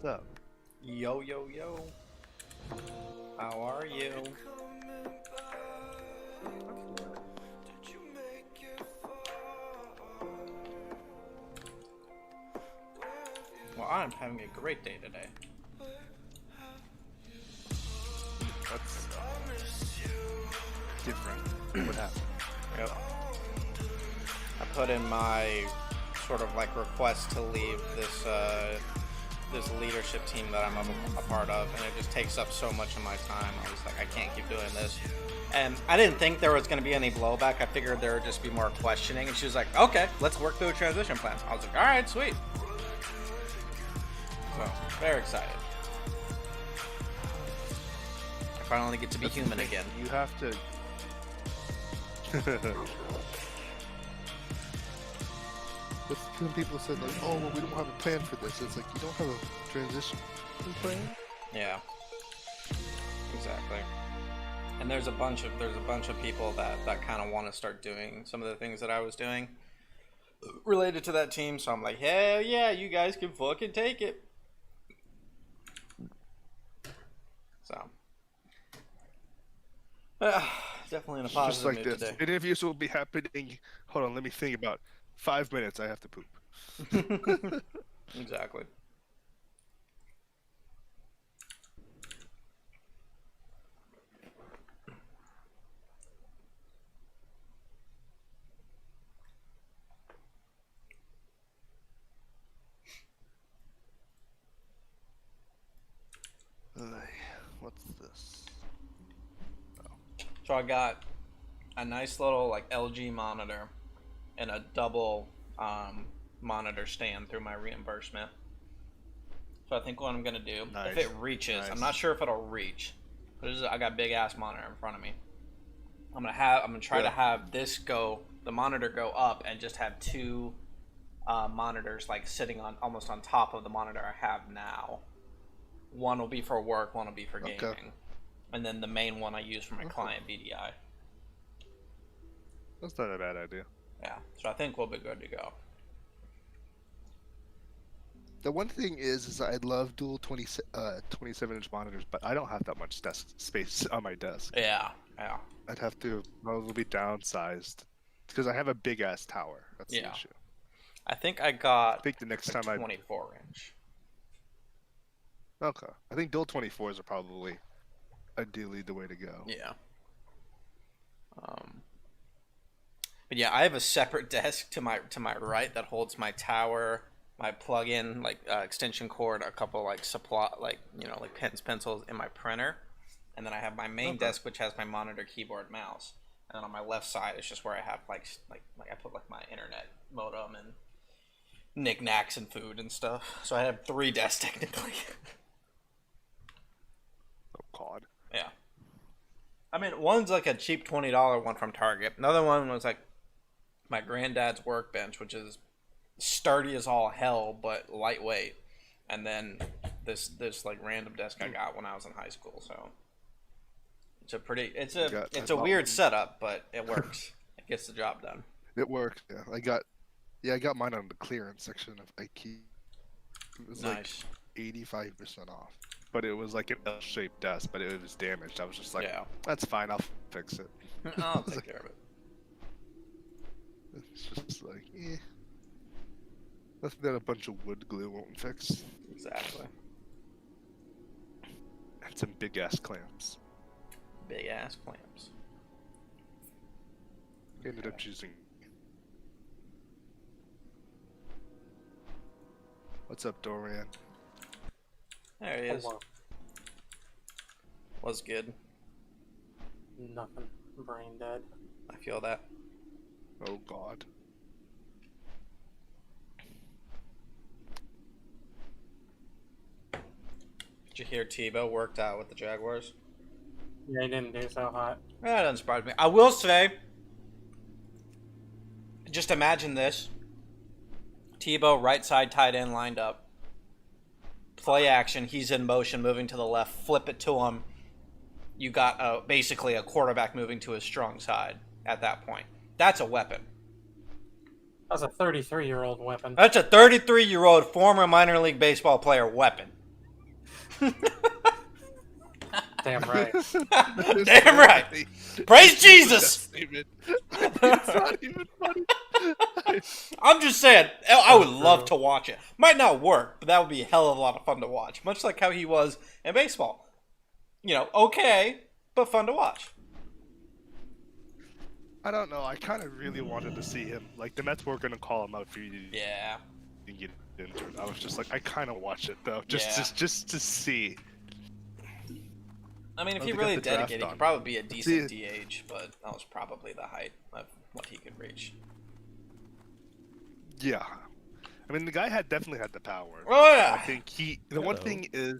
What's up? Yo, yo, yo. How are you? Well, I'm having a great day today. That's different. What happened? Yep. I put in my sort of like request to leave this leadership team that I'm a part of, and it just takes up so much of my time. I was like, I can't keep doing this. And I didn't think there was going to be any blowback. I figured there would just be more questioning. And she was like, okay, let's work through a transition plan. I was like, all right, sweet. So, very excited. I finally get to be human again. You have to. But some people said like, oh, well, we don't have a plan for this. It's like you don't have a transition plan. Yeah, exactly. And there's a bunch of people that kind of want to start doing some of the things that I was doing related to that team. So I'm like, hell yeah, you guys can fucking take it. So definitely in a positive Just like mood this. today. Interviews will be happening. Hold on, let me think about 5 minutes. I have to poop. Exactly. What's this? So I got a nice little like LG monitor and a double monitor stand through my reimbursement. So I think what I'm gonna do, Nice. if it reaches, Nice. I'm not sure if it'll reach, but I got a big ass monitor in front of me. I'm gonna try to have the monitor go up and just have two monitors like sitting on almost on top of the monitor I have now. One will be for work, one will be for gaming, Okay. and then the main one I use for my client VDI. That's not a bad idea. Yeah, so I think we'll be good to go. The one thing is I love dual 27-inch monitors, but I don't have that much desk space on my desk. Yeah, yeah. I'd have to probably be downsized because I have a big ass tower. That's the Yeah. issue. I think I got I think the next a time 24-inch. Okay. I think dual 24s are probably ideally the way to go. Yeah. But yeah, I have a separate desk to my right that holds my tower, my plug-in like extension cord, a couple like like pens, pencils, and my printer, and then I have my main desk which has my monitor, keyboard, mouse, and then on my left side is just where I have like I put like my internet modem and knickknacks and food and stuff. So I have 3 desks technically. Oh God. Yeah. I mean, one's like a cheap $20 one from Target. Another one was like my granddad's workbench, which is sturdy as all hell but lightweight. And then this like random desk I got when I was in high school. So it's a weird setup, but it works. It gets the job done. It worked. Yeah, I got mine on the clearance section of IKEA. It was Nice. like 85% off. But it was like an L-shaped desk, but it was damaged. I was just like, Yeah. that's fine, I'll fix it. I'll take care of it. It's just like, nothing that a bunch of wood glue won't fix. Exactly. And some big ass clamps. Big ass clamps. Ended up choosing. What's up, Dorian? There he is. Hello. Was good. Nothing. Brain dead. I feel that. Oh God. Did you hear Tebow worked out with the Jaguars? Yeah, he didn't do so hot. That doesn't surprise me. I will say, just imagine this. Tebow, right side tight end lined up. Play action, he's in motion, moving to the left, flip it to him. You got basically a quarterback moving to his strong side at that point. That's a weapon. That's a 33-year-old weapon. That's a 33-year-old former minor league baseball player weapon. Damn right. Damn right. Praise Jesus. It's not even funny. I'm just saying, I would love True. to watch it. Might not work, but that would be a hell of a lot of fun to watch. Much like how he was in baseball. You know, okay, but fun to watch. I don't know. I kind of really wanted to see him. Like the Mets were gonna call him out for you Yeah. to get into it. I was just like, I kind of watch it though, just Yeah. just to see. I mean, if Oh, he they got really the draft dedicated, he on. could probably be a decent See- DH, but that was probably the height of what he could reach. Yeah. I mean, the guy definitely had the power. Oh, yeah. I think the one thing is,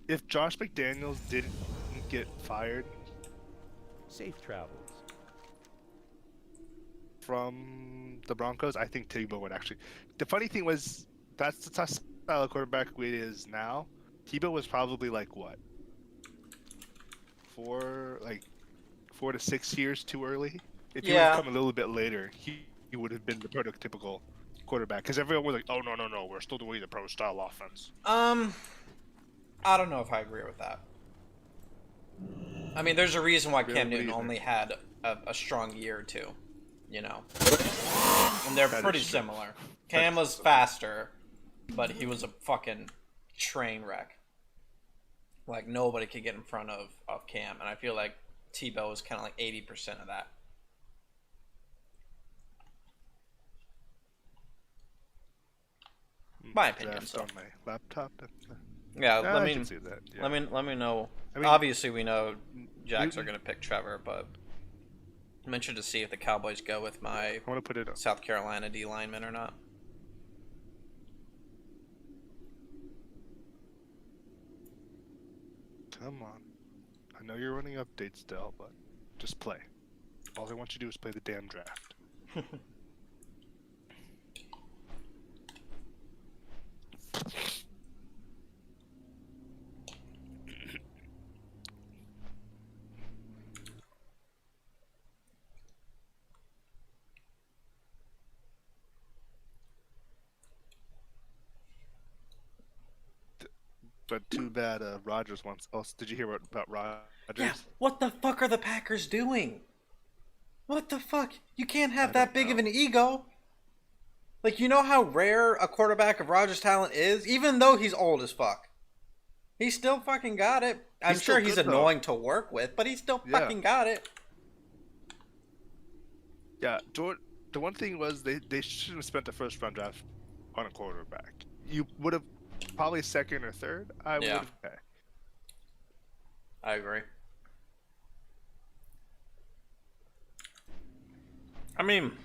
if Josh McDaniels didn't get fired Safe travels. from the Broncos, I think Tebow would actually. The funny thing was, that's the tough style of quarterback it is now. Tebow was probably like what? 4 to 6 years too early. If he would Yeah. have come a little bit later, he would have been the prototypical quarterback. Because everyone was like, "Oh no, we're still doing the pro style offense." I don't know if I agree with that. I mean, there's a reason why Really? Cam What do you Newton think? only had a strong year or two, you know. And they're That is pretty true. similar. Cam was faster, but he was a fucking train wreck. Like, nobody could get in front of Cam, and I feel like Tebow was kind of like 80% of that. My opinion, Draft so. on my laptop. Yeah, I let can me see that. Yeah. let me know. I mean, Obviously, we know Jacks are Newton- going to pick Trevor, but I'm interested to see if the Cowboys go with my I want to put it up. South Carolina D lineman or not. Come on. I know you're running updates still, but just play. All I want you to do is play the damn draft. But too bad Rogers wants. Oh, did you hear about Rogers? Yeah, what the fuck are the Packers doing? What the fuck? You can't have I that don't big of know. an ego. Like, you know how rare a quarterback of Rogers' talent is? Even though he's old as fuck. He still fucking got it. I'm He's sure still he's good, though. annoying to work with, but he still Yeah. fucking got it. Yeah, the one thing was they shouldn't have spent the first round draft on a quarterback. You would have probably second or third. I would Yeah. have. Okay. I agree. I mean,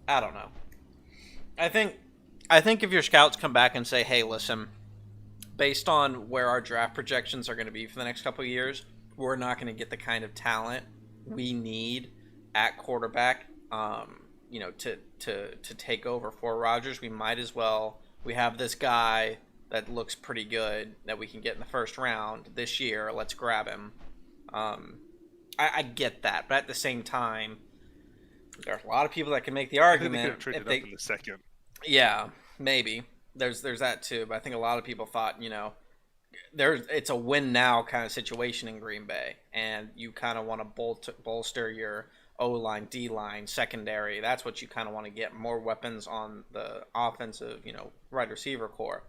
I don't know. I think if your scouts come back and say, "Hey, listen, based on where our draft projections are going to be for the next couple of years, we're not going to get the kind of talent we need at quarterback, you know, to take over for Rodgers. We might as well. We have this guy that looks pretty good that we can get in the first round this year. Let's grab him." I get that, but at the same time, there's a lot of people that can make the I think they could have argument traded if they, up in the second. yeah, maybe. There's that too, but I think a lot of people thought, you know, it's a win now kind of situation in Green Bay, and you kind of want to bolster your O line, D line, secondary. That's what you kind of want to get more weapons on the offensive, you know, wide receiver core.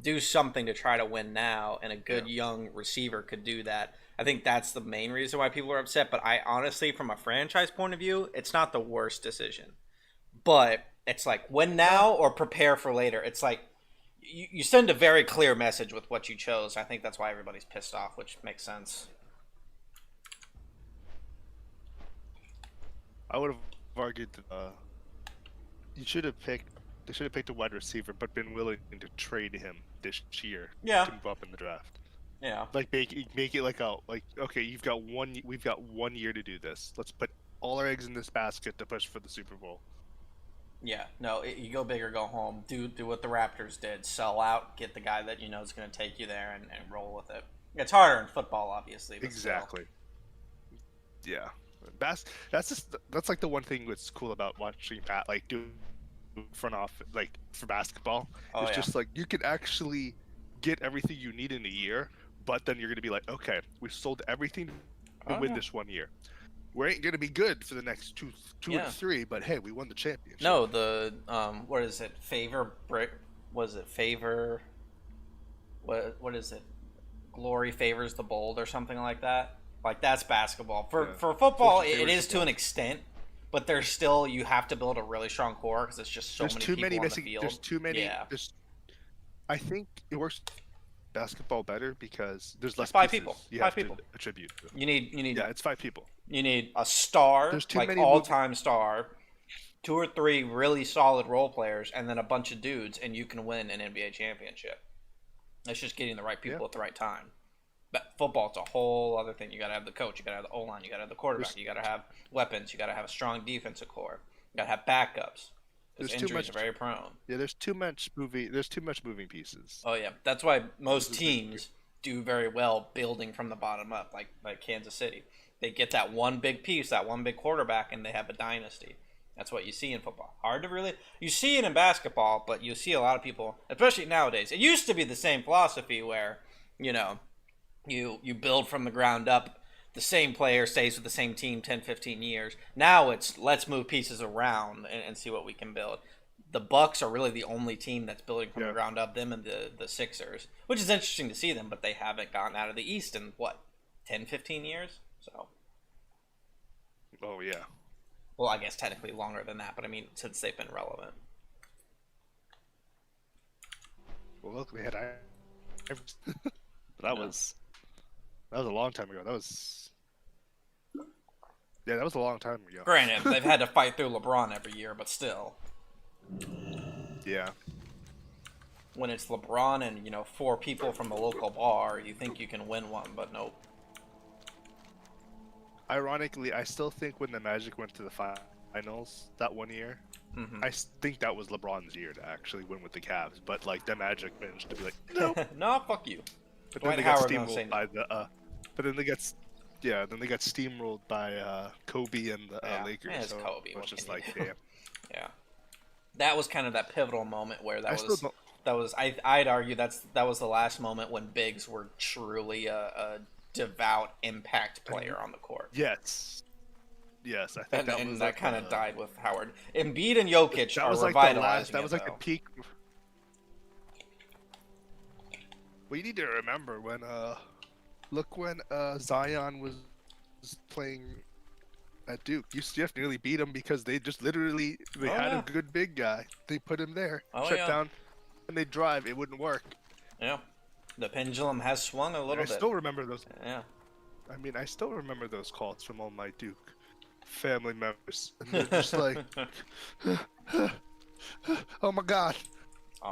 Do something to try to win now, and a good young receiver could do that. I think that's the main reason why people are upset. But I honestly, from a franchise point of view, it's not the worst decision. But it's like win now or prepare for later. It's like you send a very clear message with what you chose. I think that's why everybody's pissed off, which makes sense. I would have argued that you should have picked. They should have picked a wide receiver, but been willing to trade him this year Yeah. to move up in the draft. Yeah. Like make it like okay, we've got 1 year to do this. Let's put all our eggs in this basket to push for the Super Bowl. Yeah. No, you go big or go home. Do what the Raptors did. Sell out. Get the guy that you know is going to take you there and roll with it. It's harder in football, obviously. But Exactly. Yeah. That's like the one thing that's cool about watching Pat do front off like for basketball. Oh, it's yeah. just like you can actually get everything you need in a year, but then you're gonna be like, okay, we sold everything to Oh, win yeah. this 1 year. We ain't gonna be good for the next two Yeah. to three, but hey, we won the championship. No, the what is it? Favor? What is it? Glory favors the bold or something like that. Like that's basketball. For football, Fortune it favors is the to an bold. extent, but there's still you have to build a really strong core because it's just so There's many too people many on missing. the field. There's too many. Yeah. I think it works basketball better because there's less Five pieces people. you Five have people. to attribute. You need Yeah, it's 5 people. you need a star, There's too like many all-time star, 2 or 3 really solid role players, and then a bunch of dudes, and you can win an NBA championship. It's just getting the right people at the right time. But football's a whole other thing. You gotta have the coach, you gotta have the O-line, you gotta have the quarterback, you gotta have weapons, you gotta have a strong defensive core, you gotta have backups. Because injuries are very prone. Yeah, there's too much moving pieces. Oh yeah, that's why most teams do very well building from the bottom up, like Kansas City. They get that one big piece, that one big quarterback, and they have a dynasty. That's what you see in football. Hard to really you see it in basketball, but you see a lot of people, especially nowadays. It used to be the same philosophy where, you know, you build from the ground up. The same player stays with the same team 10, 15 years. Now it's let's move pieces around and see what we can build. The Bucks are really the only team that's building from the ground up, them and the Sixers, which is interesting to see them, but they haven't gotten out of the East in, 10, 15 years? So. Oh, yeah. Well, I guess technically longer than that, but I mean, since they've been relevant. Well, look, they had that was a long time ago. That was a long time ago. Granted, they've had to fight through LeBron every year, but still. Yeah. When it's LeBron and, 4 people from the local bar, you think you can win one, but nope. Ironically, I still think when the Magic went to the finals that one year, I think that was LeBron's year to actually win with the Cavs. But like the Magic managed to be like, no, no, fuck you. But then they got steamrolled by the. But then they got steamrolled by Kobe and the Lakers. Yeah, it's so Kobe. it was just like, damn. Yeah, that was kind of that pivotal moment where I'd argue that was the last moment when bigs were truly a devout impact player on the court. Yes, I think that kind of died with Howard. Embiid and Jokic that are was like revitalizing. That was like the peak. Well, you need to remember when when Zion was playing at Duke. UCF nearly beat him because they just literally had a good big guy. They put him there, shut down, and they drive. It wouldn't work. Yeah, the pendulum has swung a little bit. I still remember those. Yeah. I mean, I still remember those calls from all my Duke family members, and they're just like, "Oh my God!"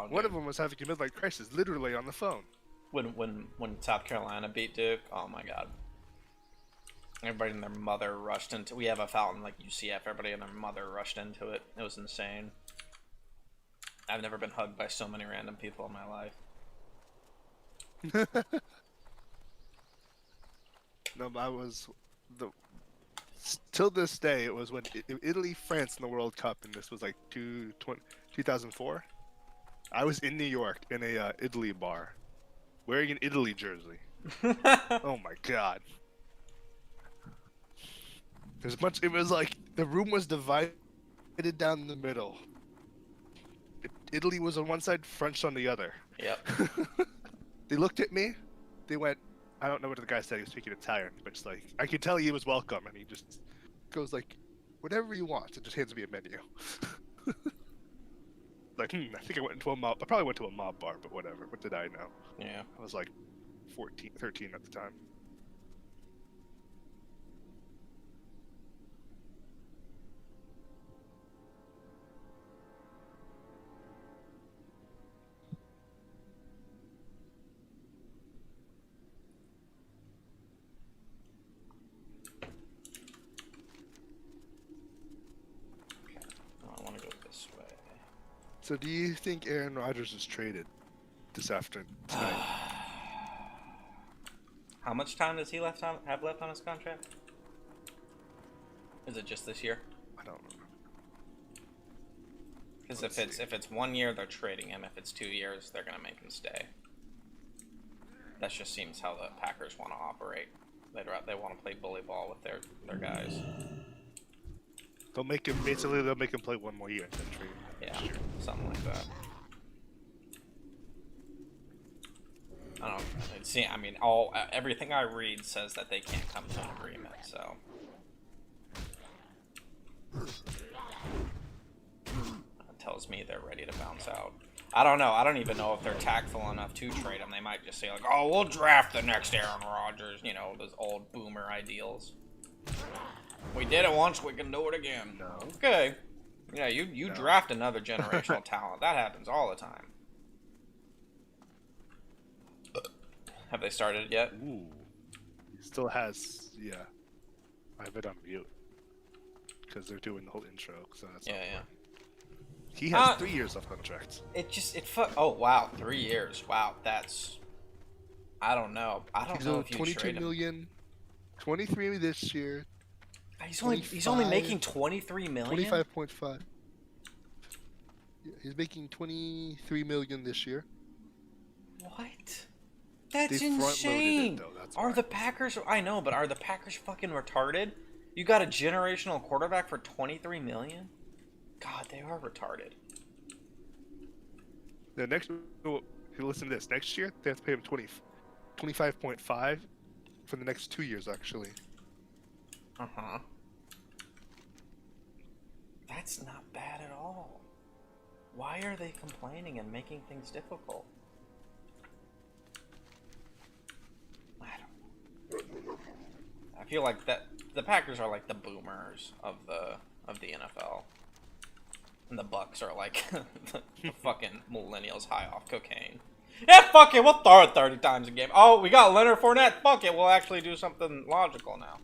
One of them was having a midlife crisis, literally on the phone. When South Carolina beat Duke, oh my God! Everybody and their mother rushed into. We have a fountain like UCF. Everybody and their mother rushed into it. It was insane. I've never been hugged by so many random people in my life. No, I was till this day. It was when Italy, France in the World Cup, and this was like 2004. I was in New York in a Italy bar, wearing an Italy jersey. Oh my God! It was like the room was divided down the middle. Italy was on one side, French on the other. Yep. They looked at me. They went, I don't know what the guy said. He was speaking Italian, but it's like I could tell he was welcome, and he just goes like, "Whatever you want," and just hands me a menu. Like, I think I went into a mob. I probably went to a mob bar, but whatever. What did I know? Yeah. I was like 13 at the time. So do you think Aaron Rodgers is traded this afternoon tonight? How much time does he have left on his contract? Is it just this year? I don't know. Because if it's 1 year, they're trading him. If it's 2 years, they're gonna make him stay. That just seems how the Packers want to operate. They want to play bully ball with their guys. They'll make him basically. They'll make him play one more year and then trade him Yeah, next year. something like that. I don't know. See, I mean, everything I read says that they can't come to an agreement. So that tells me they're ready to bounce out. I don't know. I don't even know if they're tactful enough to trade him. They might just say like, "Oh, we'll draft the next Aaron Rodgers." You know, those old boomer ideals. We did it once, we can do it again. No. Okay. Yeah, you draft another generational talent. That happens all the time. Have they started yet? Ooh. He still has. Yeah. I have it on mute because they're doing the whole intro. So that's Yeah. He has 3 years of contract. Oh wow, 3 years. Wow, that's. I don't know. I don't He's know owed if you 22 trade him. million, 23 this year. He's only making 23 million. 25.5. Yeah, he's making 23 million this year. What? That's They front-loaded insane. it, though, that's Are why. the Packers? I know, but are the Packers fucking retarded? You got a generational quarterback for 23 million? God, they are retarded. The next, listen to this. Next year they have to pay him 25.5 for the next 2 years actually. Uh-huh. That's not bad at all. Why are they complaining and making things difficult? I don't know. I feel like that the Packers are like the boomers of the NFL. And the Bucks are like the fucking millennials high off cocaine. Yeah, fuck it, we'll throw it 30 times a game. Oh, we got Leonard Fournette. Fuck it, we'll actually do something logical now.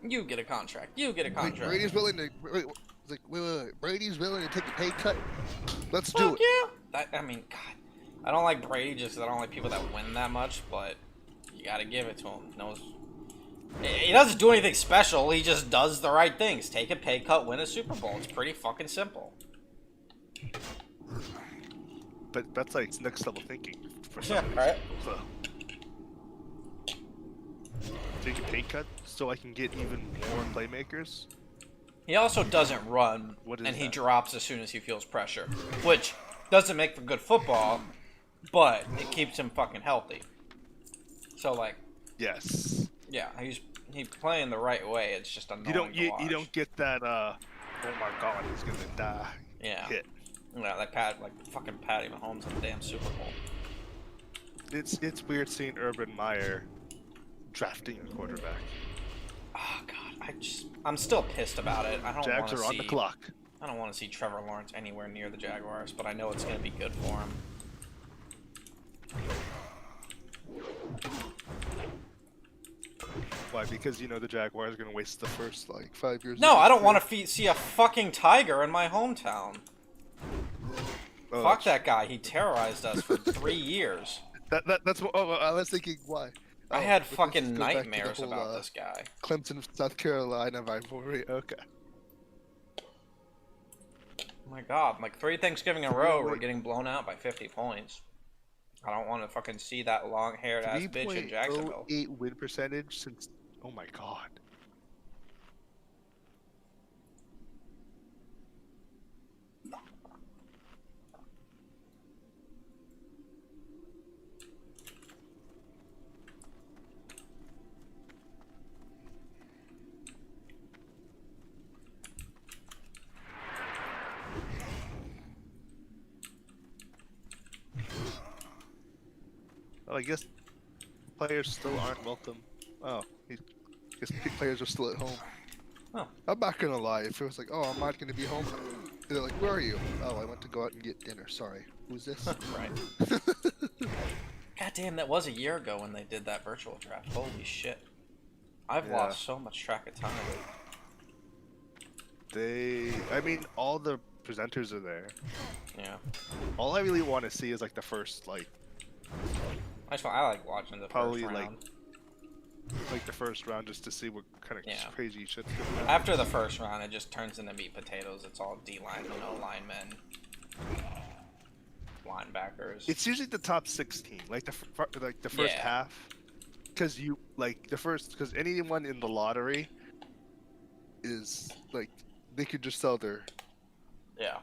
You get a contract. You get a contract. Brady's willing to. Wait. Brady's willing to take a pay cut. Let's do Fuck it. yeah. I mean, God, I don't like Brady just 'cause I don't like people that win that much, but you gotta give it to him. He doesn't do anything special. He just does the right things. Take a pay cut, win a Super Bowl. It's pretty fucking simple. But that's like next level thinking for Yeah, some right. So, take a pay cut so I can get even more playmakers. He also doesn't run, What is and he that? drops as soon as he feels pressure, which doesn't make for good football, but it keeps him fucking healthy. So like, Yes. yeah, he's playing the right way. It's just annoying to watch. You don't get that. Oh my God, he's gonna die. Yeah. Hit. Yeah, like fucking Patty Mahomes in the damn Super Bowl. It's weird seeing Urban Meyer drafting a quarterback. Oh God, I'm still pissed about it. I don't want Jags to are on the clock. I don't want to see Trevor Lawrence anywhere near the Jaguars, but I know it's gonna be good for him. Why? Because you know the Jaguars are gonna waste the first like 5 years. No, of I don't their want to see a fucking tiger in my hometown. career. Fuck that guy. He terrorized us for 3 years. That's what. Oh, I was thinking why. I Oh, had but this fucking goes back to the nightmares whole, about this guy. Clemson, South Carolina rivalry. Okay. Oh my God, like 3 Thanksgiving in a row, we're Wait. getting blown out by 50 points. I don't want to fucking see that long-haired ass bitch in Jacksonville. 3.08 win percentage since. Oh my God. Well, I guess players still aren't welcome. Oh, I guess players are still at home. Oh. I'm not gonna lie. If it was like, oh, I'm not gonna be home, they're like, where are you? Oh, I went to go out and get dinner. Sorry. Who's this? Right. God damn, that was a year ago when they did that virtual draft. Holy shit. I've Yeah. lost so much track of time. I mean, all the presenters are there. Yeah. All I really want to see is like the first, like I like watching the Probably, first like, round. the first round just to see what kind of Yeah. crazy shit's going on. After the first round, it just turns into meat potatoes. It's all D-line, no linemen. linebackers. It's usually the top 16, like the first Yeah. half, because because anyone in the lottery is like they could just sell their. Yeah.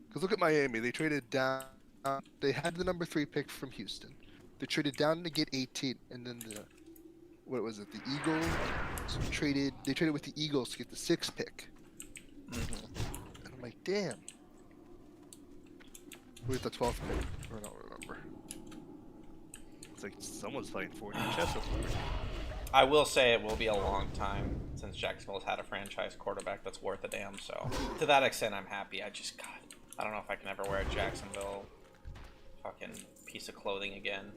Because look at Miami, they traded down. They had the number 3 pick from Houston. They traded down to get 18, and then what was it? The Eagles traded. They traded with the Eagles to get the 6th pick. Mm-hmm. And I'm like, damn. Wait, the 12th pick? I don't remember. It's like someone's playing 4D chess with me. I will say it will be a long time since Jacksonville's had a franchise quarterback that's worth a damn. So to that extent, I'm happy. God, I don't know if I can ever wear a Jacksonville fucking piece of clothing again.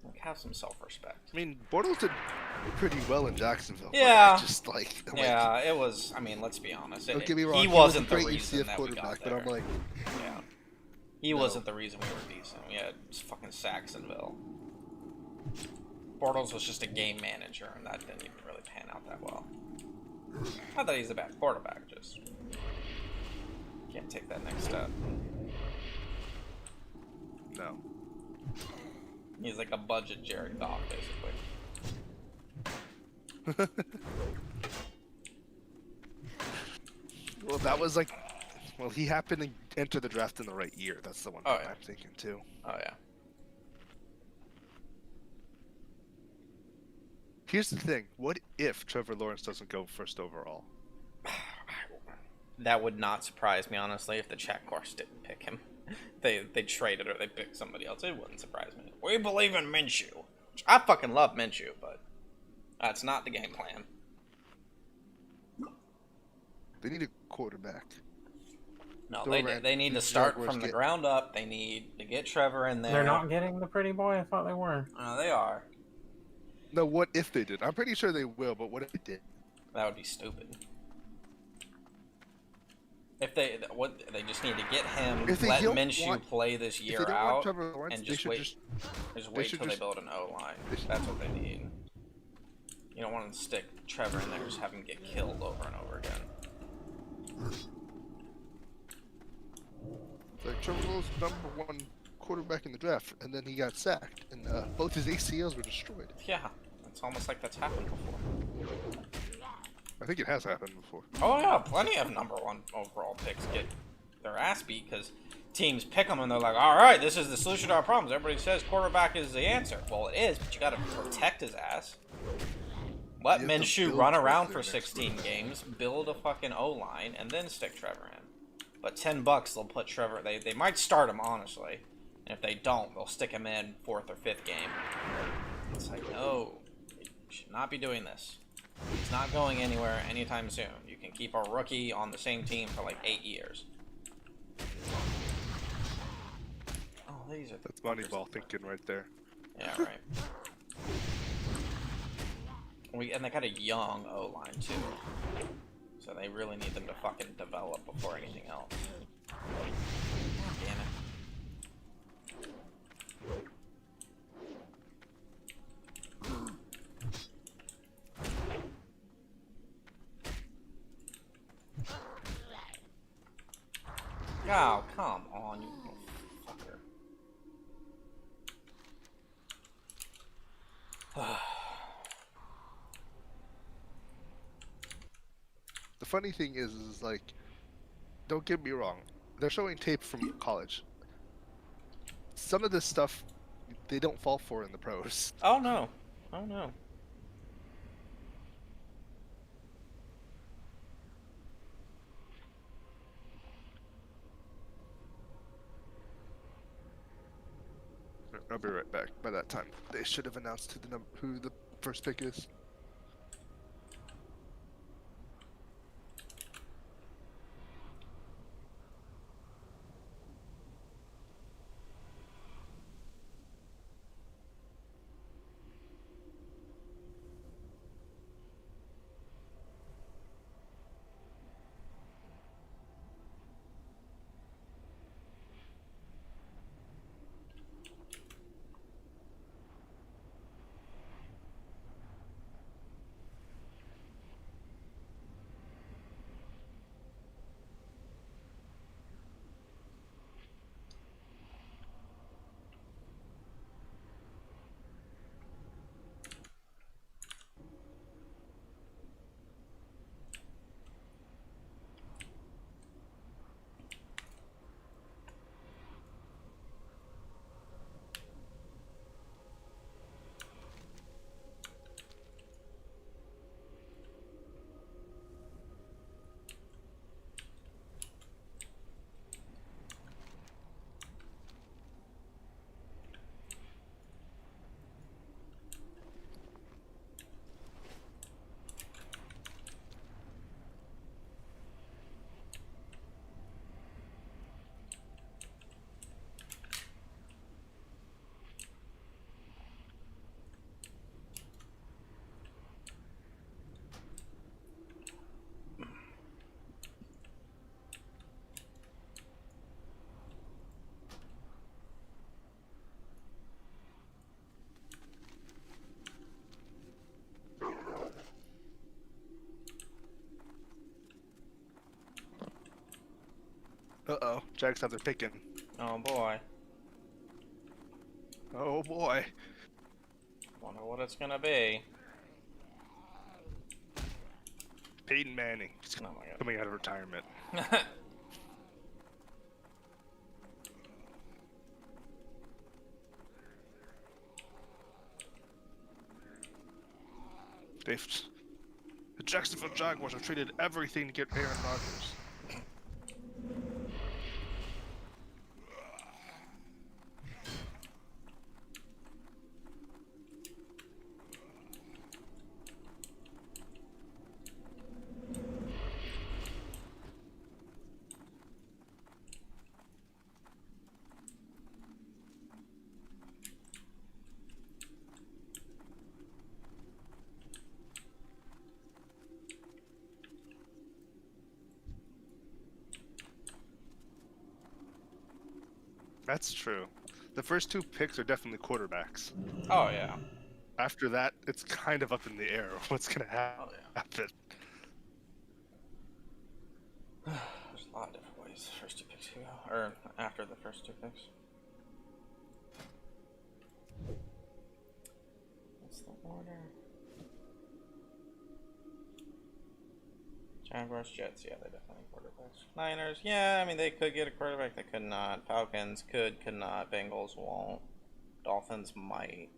Like, have some self-respect. I mean, Bortles did pretty well in Jacksonville. Yeah. Just like, Yeah, it was. I mean, let's be honest. Don't get me wrong. He wasn't the great reason UCF that we got quarterback, there. but I'm like, Yeah. He No. wasn't the reason we were decent. We had fucking Saxonville. Bortles was just a game manager, and that didn't even really pan out that well. Not that he's a bad quarterback, just can't take that next step. no. He's like a budget Jared Goff, basically. Well, that was like, well, he happened to enter the draft in the right year. That's the one Oh, thing yeah. I'm thinking too. Oh yeah. Here's the thing: what if Trevor Lawrence doesn't go first overall? That would not surprise me, honestly, if the chat course didn't pick him. They traded or they picked somebody else. It wouldn't surprise me. We believe in Minshew. I fucking love Minshew, but that's not the game plan. They need a quarterback. No, Doran, they need to the start Jaguars from the get- ground up. They need to get Trevor in there. They're not getting the pretty boy? I thought they were. They are. No, what if they did? I'm pretty sure they will, but what if they did? That would be stupid. If they just need to get him, If they let don't Minshew want- play this If year they don't out, want Trevor Lawrence, and they just should wait. just Just wait should till they just- build an O-line. they should- That's what they need. You don't want to stick Trevor in there, just have him get killed over and over again. like Trevor Lawrence was #1 quarterback in the draft, and then he got sacked, and both his ACLs were destroyed. Yeah, it's almost like that's happened before. I think it has happened before. Oh yeah, plenty of #1 overall picks get their ass beat because teams pick them and they're like, all right, this is the solution to our problems. Everybody says quarterback is the answer. Well, it is, but you got to protect his ass. Let You have to Minshew build run towards around their for next 16 move. games, build a fucking O-line, and then stick Trevor in. But $10, they'll put Trevor. They might start him, honestly. And if they don't, they'll stick him in 4th or 5th game. It's like, no, you should not be doing this. He's not going anywhere anytime soon. You can keep a rookie on the same team for like 8 years. Oh, these are That's Moneyball thinking right there. Yeah, right. And they got a young O-line too, so they really need them to fucking develop before anything else. God damn it. Oh, come on, you little fucker. The funny thing is like, don't get me wrong, they're showing tape from college. Some of this stuff, they don't fall for in the pros. Oh no. Oh no. I'll be right back. By that time, they should have announced who the first pick is. Jags have their picking. Oh boy. Oh boy. Wonder what it's gonna be. Peyton Manning. He's Oh my coming out of retirement. god. The Jacksonville Jaguars have traded everything to get Aaron Rodgers. That's true. The first two picks are definitely quarterbacks. Oh yeah. After that, it's kind of up in the air what's going to Oh yeah. happen. There's a lot of different ways the first two picks go, or after the first two picks. What's the order? Jaguars, Jets, yeah, they definitely quarterbacks. Niners, yeah, I mean they could get a quarterback, they could not. Falcons could not. Bengals won't. Dolphins might.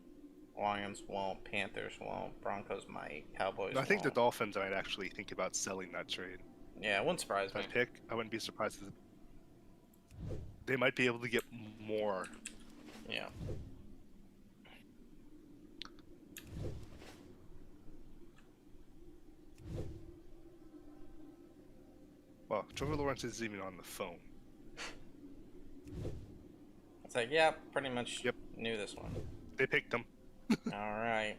Lions won't. Panthers won't. Broncos might. Cowboys I think the won't. Dolphins might actually think about selling that trade. Yeah, it wouldn't surprise me. That pick, I wouldn't be surprised if they might be able to get more. Yeah. Well, Trevor Lawrence isn't even on the phone. It's like, yeah, pretty much Yep. knew this one. They picked him. Alright.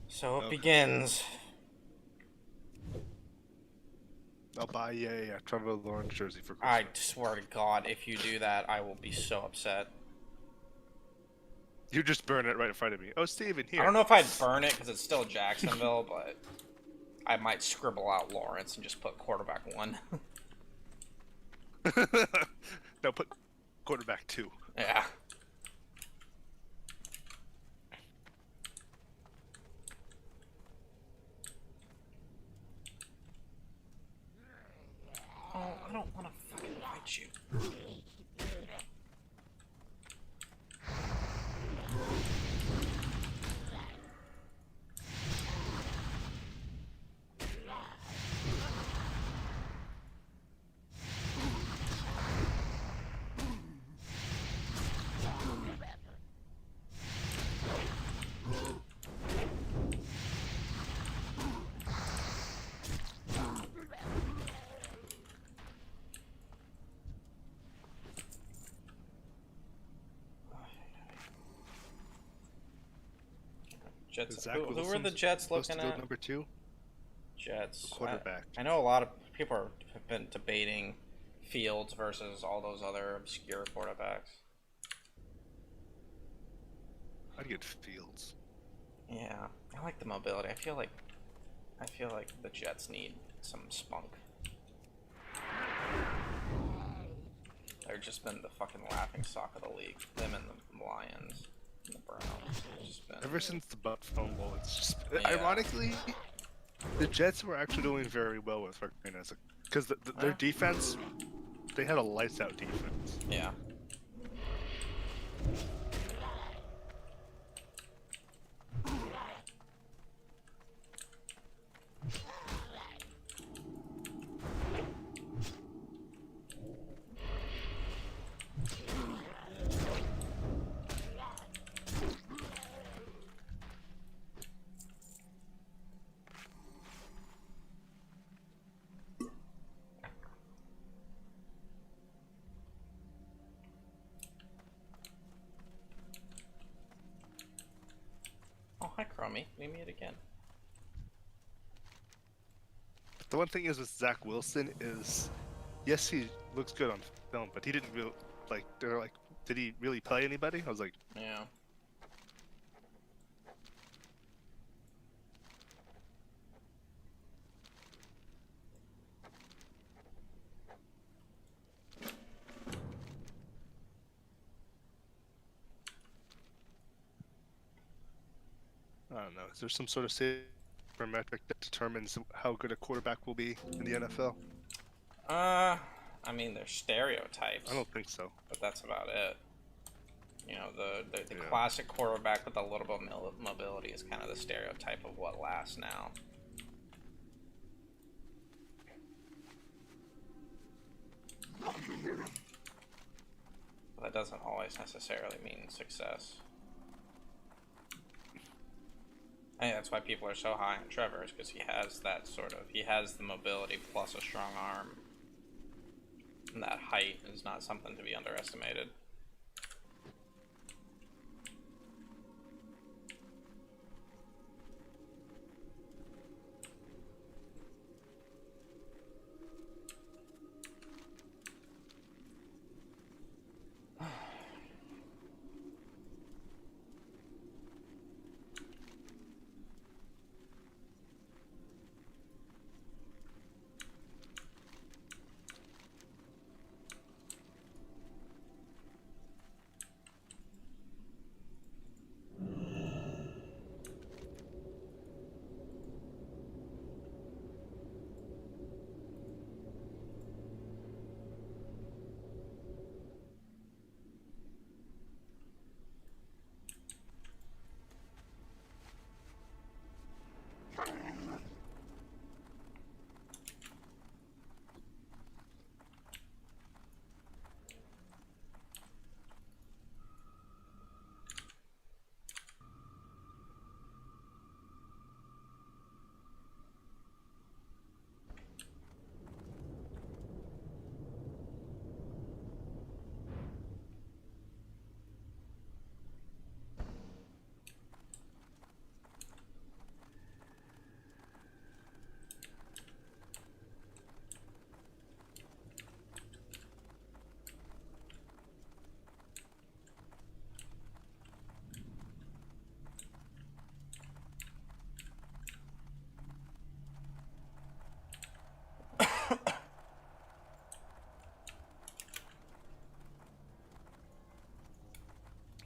So it Okay. begins. I'll buy you a Trevor Lawrence jersey for Christmas. I swear to God, if you do that, I will be so upset. You just burn it right in front of me. Oh, Steven, here. I don't know if I'd burn it because it's still Jacksonville, but I might scribble out Lawrence and just put quarterback 1. No, put quarterback 2. Yeah. Oh, I don't want to fucking fight you. Jets. Zach Who were the Wilson's Jets supposed looking to go at? number 2? Jets. Quarterback. I know a lot of people have been debating Fields versus all those other obscure quarterbacks. I'd get Fields. Yeah, I like the mobility. I feel like the Jets need some spunk. They've just been the fucking laughing stock of the league. Them and the Lions and the Browns. They've just been... Ever since the Butt fumble, it's just Yeah. ironically, the Jets were actually doing very well with Martinez because their defense, they had a lights out defense. Yeah. Oh, hi, Crummy. We meet again. The one thing is with Zach Wilson is, yes, he looks good on film, but he didn't really like. They're like, did he really play anybody? I was like, Yeah. I don't know. Is there some sort of metric that determines how good a quarterback will be in the NFL? I mean, there's stereotypes, I don't think so. but that's about it. You know, the Yeah. classic quarterback with a little bit of mobility is kind of the stereotype of what lasts now. But that doesn't always necessarily mean success. I think that's why people are so high on Trevor, is because he has that he has the mobility plus a strong arm. And that height is not something to be underestimated.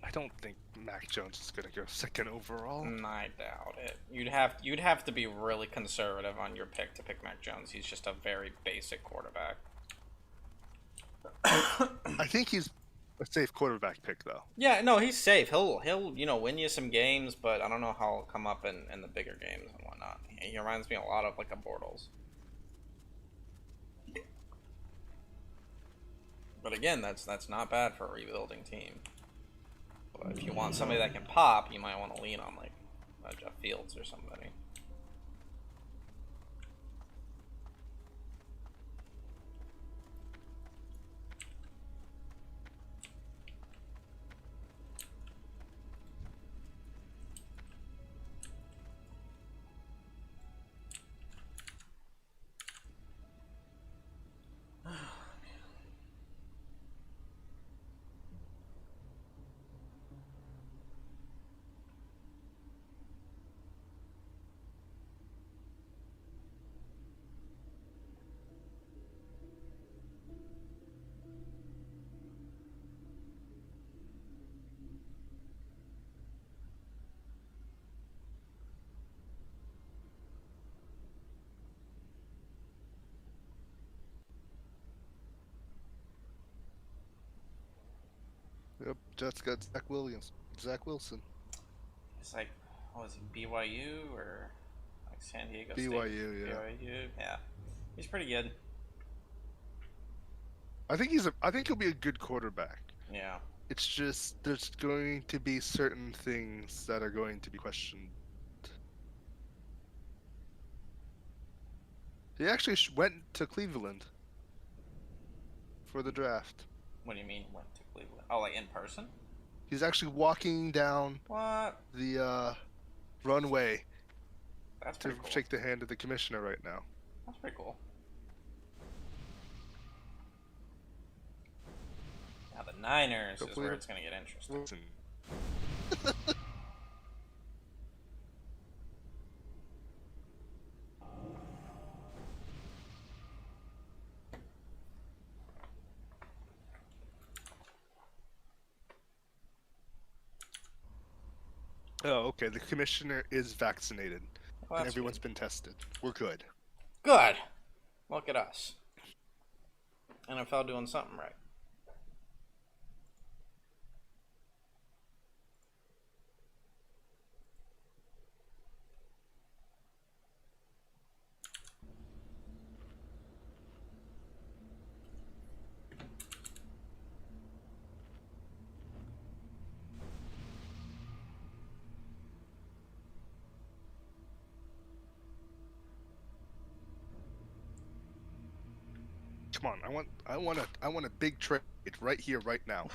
I don't think Mac Jones is gonna go second overall. I doubt it. You'd have to be really conservative on your pick to pick Mac Jones. He's just a very basic quarterback. I think he's a safe quarterback pick, though. Yeah, no, he's safe. He'll win you some games, but I don't know how he'll come up in the bigger games and whatnot. He reminds me a lot of like a Bortles. But again, that's not bad for a rebuilding team. But if you want somebody that can pop, you might want to lean on like Jeff Fields or somebody. Yep, Jets got Zach Wilson. It's like, what was he, BYU or like San Diego State? BYU, yeah. BYU, yeah. He's pretty good. I think he'll be a good quarterback. Yeah. It's just there's going to be certain things that are going to be questioned. He actually went to Cleveland for the draft. What do you mean went to Cleveland? Oh, like in person? He's actually walking down What? the runway That's to pretty cool. shake the hand of the commissioner right now. That's pretty cool. Now the Niners is where it's going to get interesting. Listen. Oh, okay. The commissioner is vaccinated, Well, and that's everyone's good. been tested. We're good. Good. Look at us. NFL doing something right. Come on, I want a big trade right here, right now.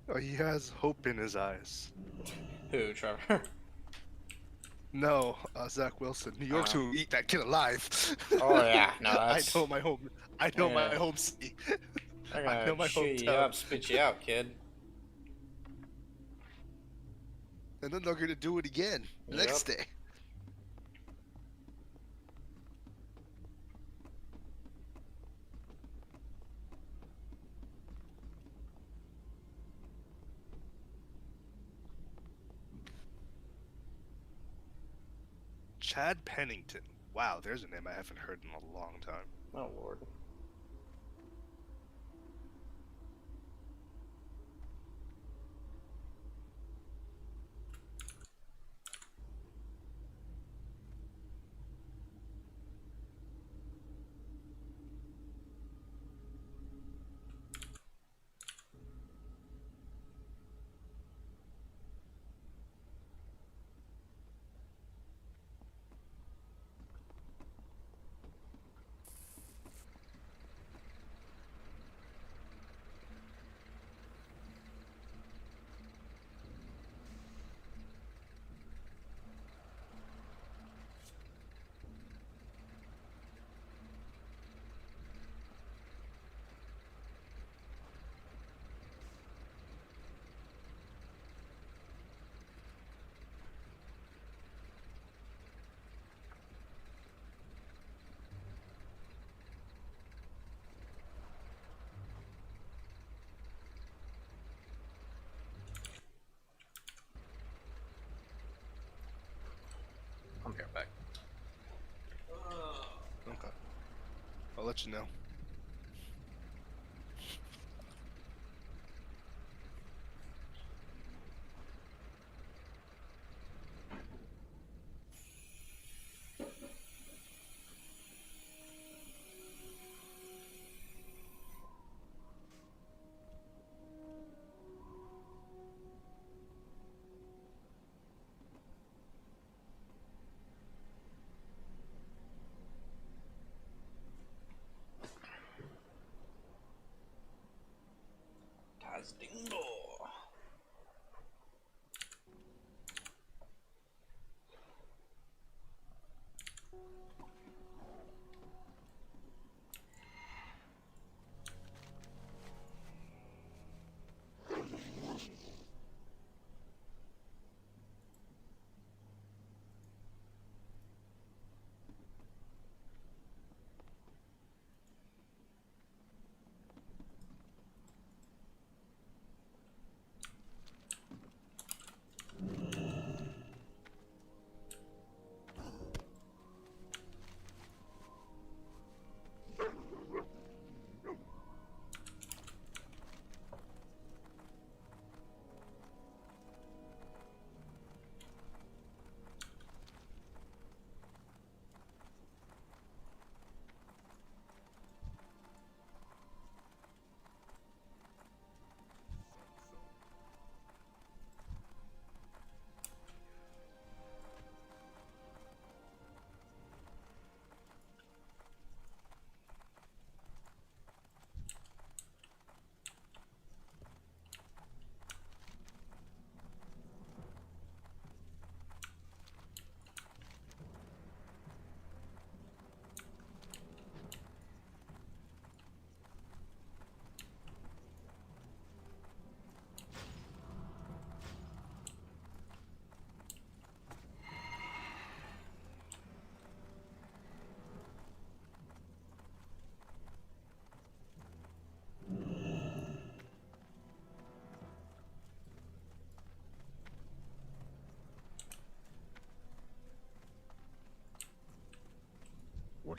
Oh, he has hope in his eyes. Who, Trevor? No, Zach Wilson. New York's Uh, who eat that kid alive. oh yeah, no, I that's. know my home. I know my Yeah. home city. They're I know gonna my chew you hometown. up, spit you out, kid. And then they're gonna do it again the Yep. next day. Chad Pennington. Wow, there's a name I haven't heard in a long time. Oh lord. I'll be right back. Okay. I'll let you know. Tazdingo.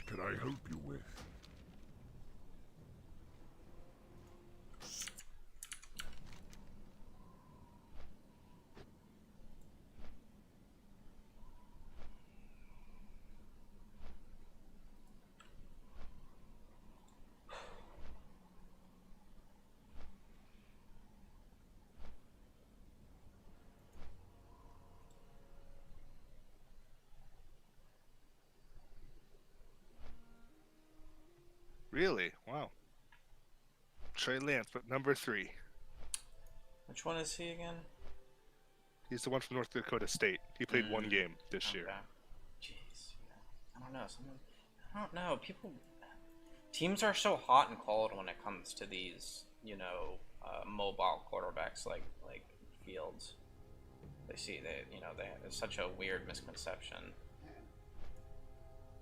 What can I help you with? Really? Wow. Trey Lance, but number 3. Which one is he again? He's the one from North Dakota State. He played one game this year. Jeez. I don't know. I don't know. Teams are so hot and cold when it comes to these, mobile quarterbacks like Fields. There's such a weird misconception.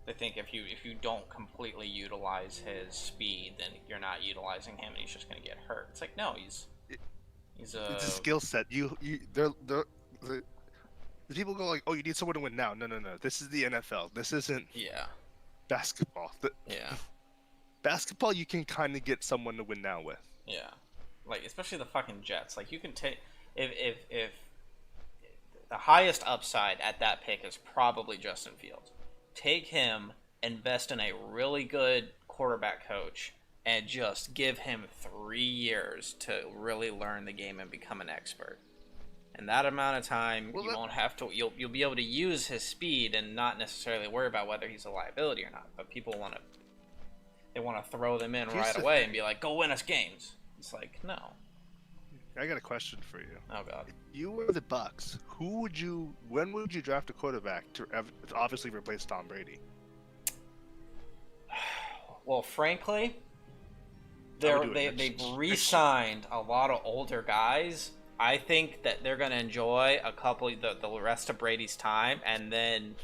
They think if you don't completely utilize his speed, then you're not utilizing him, and he's just gonna get hurt. It's like, no, he's It's a skill set. The people go like, oh, you need someone to win now. No. This is the NFL. This isn't basketball. Basketball, you can kind of get someone to win now with. Yeah, like especially the fucking Jets. Like you can take if the highest upside at that pick is probably Justin Fields. Take him, invest in a really good quarterback coach, and just give him 3 years to really learn the game and become an expert. In that amount of time, won't have to. You'll be able to use his speed and not necessarily worry about whether he's a liability or not. But people want to throw them in right away and be like, "Go win us games." It's like, no. I got a question for you. Oh God. If you were the Bucks, when would you draft a quarterback to obviously replace Tom Brady? Well, frankly, they've re-signed a lot of older guys. I think that they're going to enjoy a couple the rest of Brady's time, and then,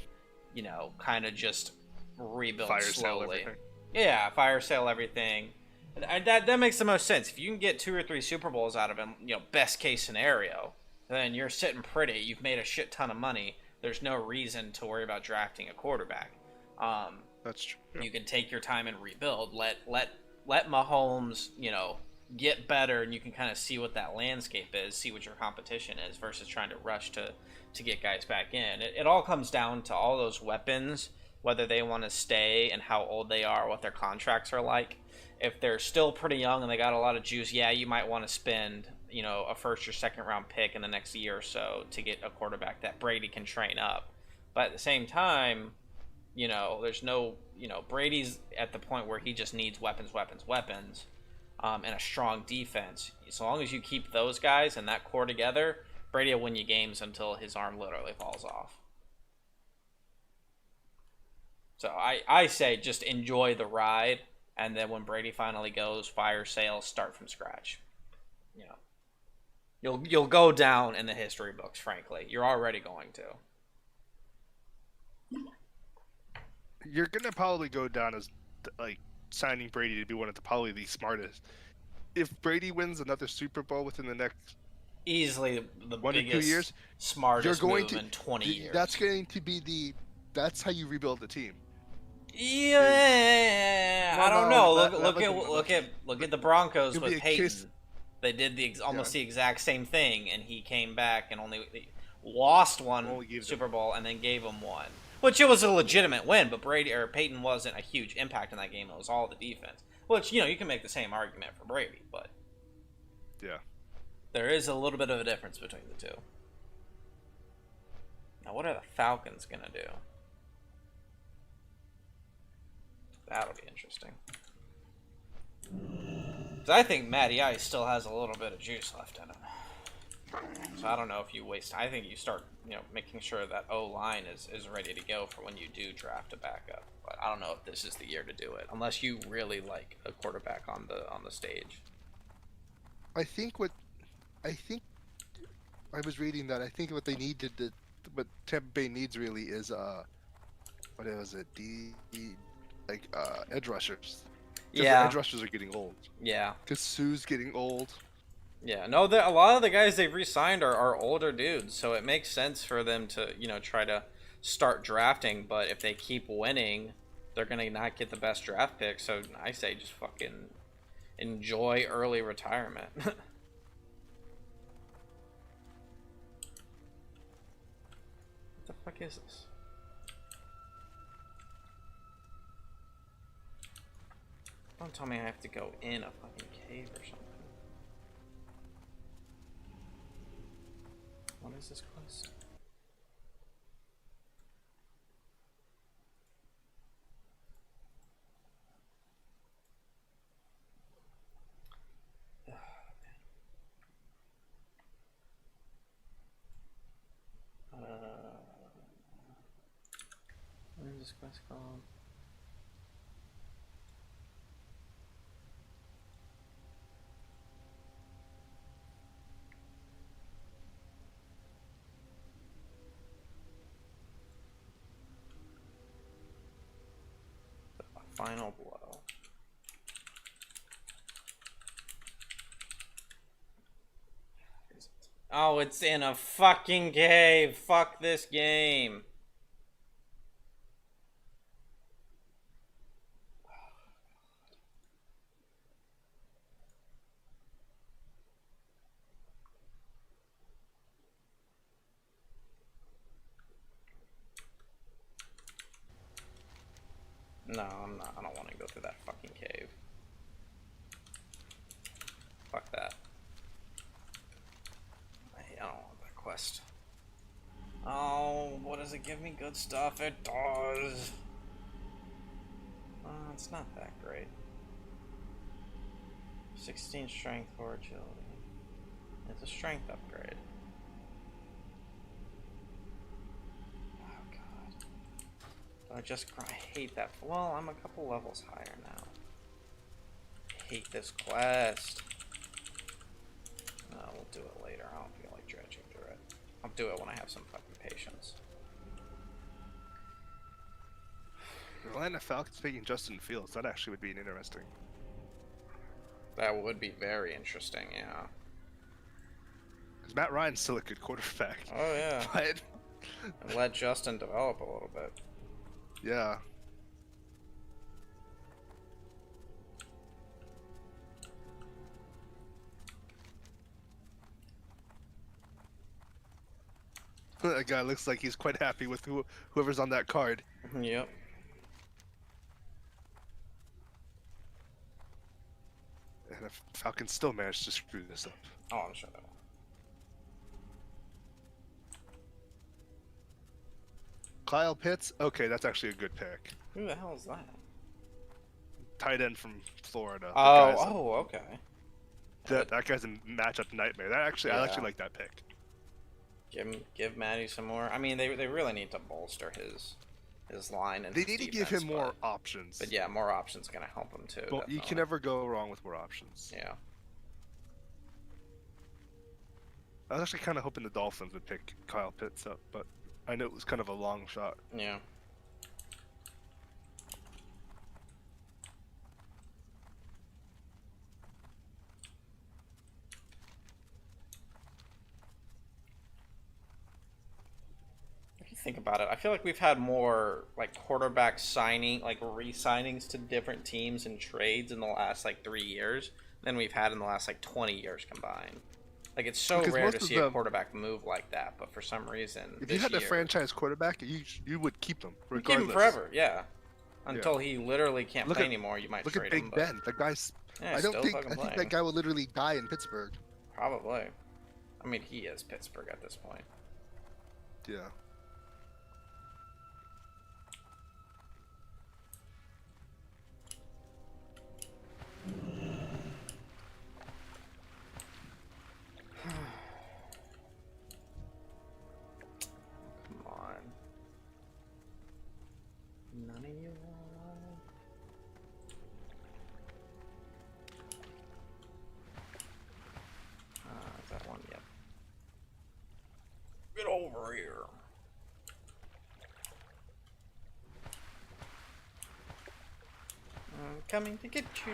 kind of just rebuild slowly. Yeah, fire sale everything. That makes the most sense. If you can get 2 or 3 Super Bowls out of him, best case scenario, then you're sitting pretty. You've made a shit ton of money. There's no reason to worry about drafting a quarterback. That's true. You can take your time and rebuild. Let Mahomes, get better, and you can kind of see what that landscape is, see what your competition is, versus trying to rush to get guys back in. It all comes down to all those weapons, whether they want to stay and how old they are, what their contracts are like. If they're still pretty young and they got a lot of juice, yeah, you might want to spend, a first or second round pick in the next year or so to get a quarterback that Brady can train up. But at the same time, there's no, Brady's at the point where he just needs weapons, and a strong defense. So long as you keep those guys and that core together, Brady will win you games until his arm literally falls off. So I say just enjoy the ride. And then when Brady finally goes, fire sale, start from scratch. You'll go down in the history books. Frankly, you're already going to. You're gonna probably go down as signing Brady to be one of probably the smartest. If Brady wins another Super Bowl within the next easily the 1 biggest, to 2 years, smartest move in 20 years. That's going to be that's how you rebuild the team. Yeah, I don't know. Look at the Broncos with Peyton. They did almost the exact same thing, and he came back and only lost one Super Bowl and then gave him one, which it was a legitimate win. But Peyton wasn't a huge impact in that game. It was all the defense. Which you can make the same argument for Brady, but there is a little bit of a difference between the two. Now, what are the Falcons gonna do? That'll be interesting. Because I think Matty Ice still has a little bit of juice left in him. So I don't know if you waste. I think you start, making sure that O-line is ready to go for when you do draft a backup. But I don't know if this is the year to do it, unless you really like a quarterback on the stage. I was reading that. I think what they need what Tampa Bay needs really is what was it? Edge rushers. The edge rushers are getting old. Yeah. Because Sue's getting old. Yeah. No, a lot of the guys they've re-signed are older dudes, so it makes sense for them to, try to start drafting. But if they keep winning, they're gonna not get the best draft pick. So I say just fucking enjoy early retirement. What the fuck is this? Don't tell me I have to go in a fucking cave or something. What is this quest? What is this quest called? Final blow. Oh, it's in a fucking cave. Fuck this game. No, I'm not. I don't want to go through that fucking cave. Fuck that. I don't want that quest. Oh, what does it give me? Good stuff. It does. It's not that great. 16 strength for agility. It's a strength upgrade. Oh god. I hate that. Well, I'm a couple levels higher now. I hate this quest. We'll do it later. I don't feel like dredging through it. I'll do it when I have some fucking patience. Atlanta Falcons taking Justin Fields. That actually would be interesting. That would be very interesting, yeah. Because Matt Ryan's still a good quarterback. Oh, yeah. But And let Justin develop a little bit. yeah. That guy looks like he's quite happy with whoever's on that card. Yep. And the Falcons still managed to screw this up. Oh, I'm sure they will. Kyle Pitts? Okay, that's actually a good pick. Who the hell is that? Tight end from Florida. Okay. That guy's a matchup nightmare. I actually like that pick. Give Matty some more. I mean, they really need to bolster his line and They his need to defense, give him more but, options. But yeah, more options gonna help him too. Well, you can never go wrong with more options. Yeah. I was actually kind of hoping the Dolphins would pick Kyle Pitts up, but I know it was kind of a long shot. Yeah. If you think about it, I feel like we've had more like quarterback signing, like re-signings to different teams and trades in the last like 3 years than we've had in the last like 20 years combined. Like, it's so rare to see a quarterback move like that, but for some reason, if you had a franchise quarterback, you would keep them regardless. Keep him forever, yeah. Until he literally can't play anymore, you might trade him. Look at Big Ben. That guy's. Yeah, I think that guy will literally die in Pittsburgh. Probably. I mean, he is Pittsburgh at this point. Yeah. Come on. None of you are alive? Is that one? Yep. Get over here. I'm coming to get you.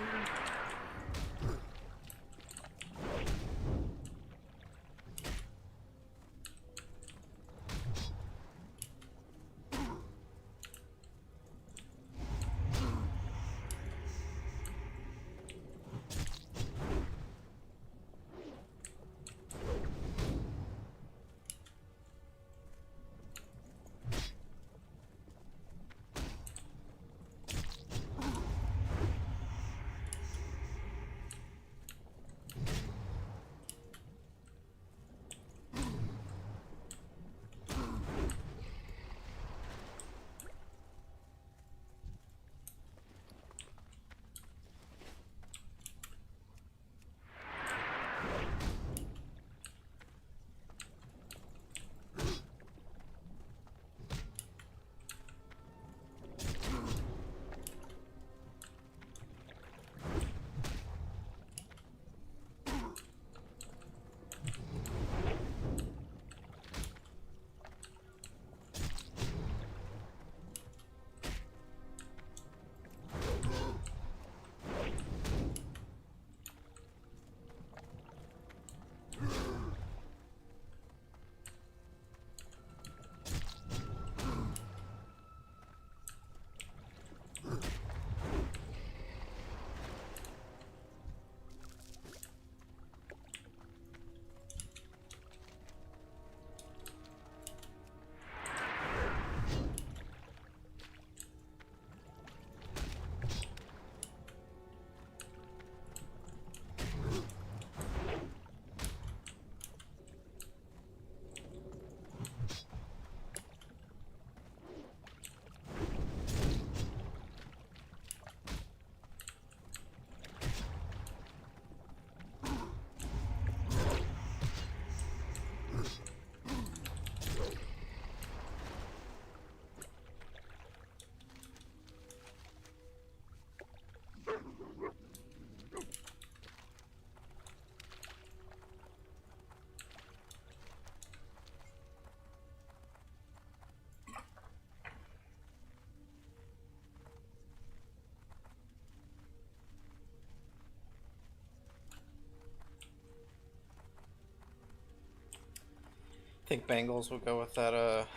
Think Bengals will go with that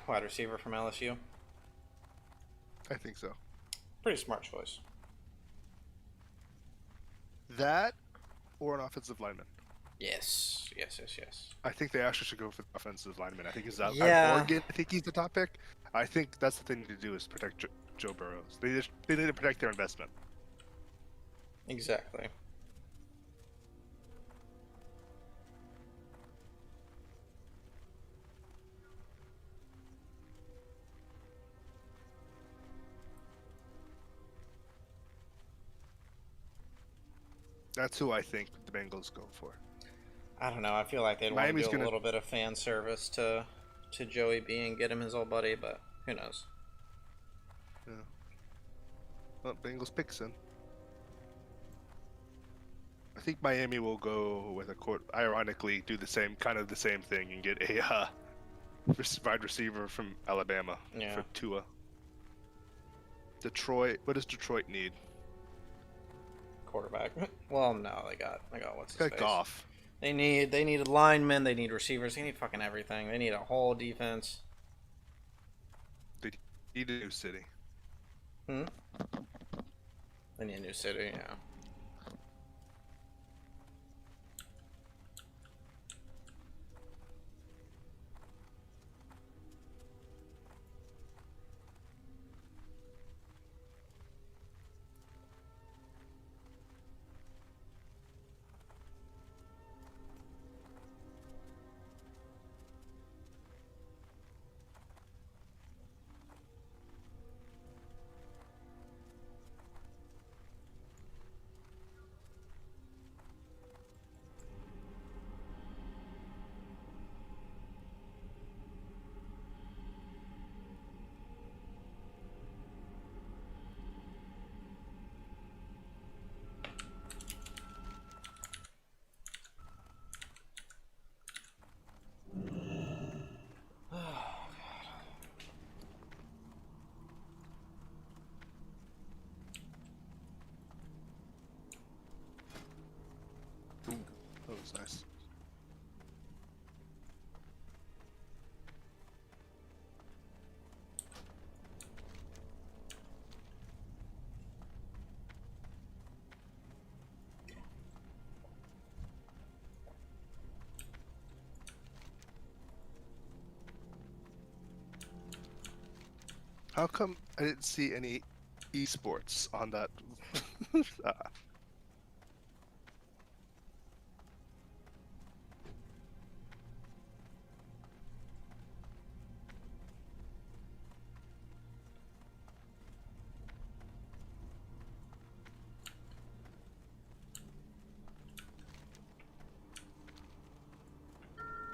wide receiver from LSU. I think so. Pretty smart choice. That or an offensive lineman. Yes. I think they actually should go for the offensive lineman. I think he's out Yeah. of Oregon. I think he's the top pick. I think that's the thing to do is protect Joe Burrows. They need to protect their investment. Exactly. That's who I think the Bengals go for. I don't know. I feel like they'd want to Miami's do a gonna- little bit of fan service to Joey B and get him his old buddy, but who knows? Yeah. Well, Bengals picks in. I think Miami will go with a court. Ironically, do the same thing and get a wide receiver from Alabama Yeah. for Tua. Detroit. What does Detroit need? Quarterback. Well, no, they got what's his Got face? Goff. They need linemen. They need receivers. They need fucking everything. They need a whole defense. They need a new city. They need a new city. Yeah. Ooh, that was nice. How come I didn't see any esports on that?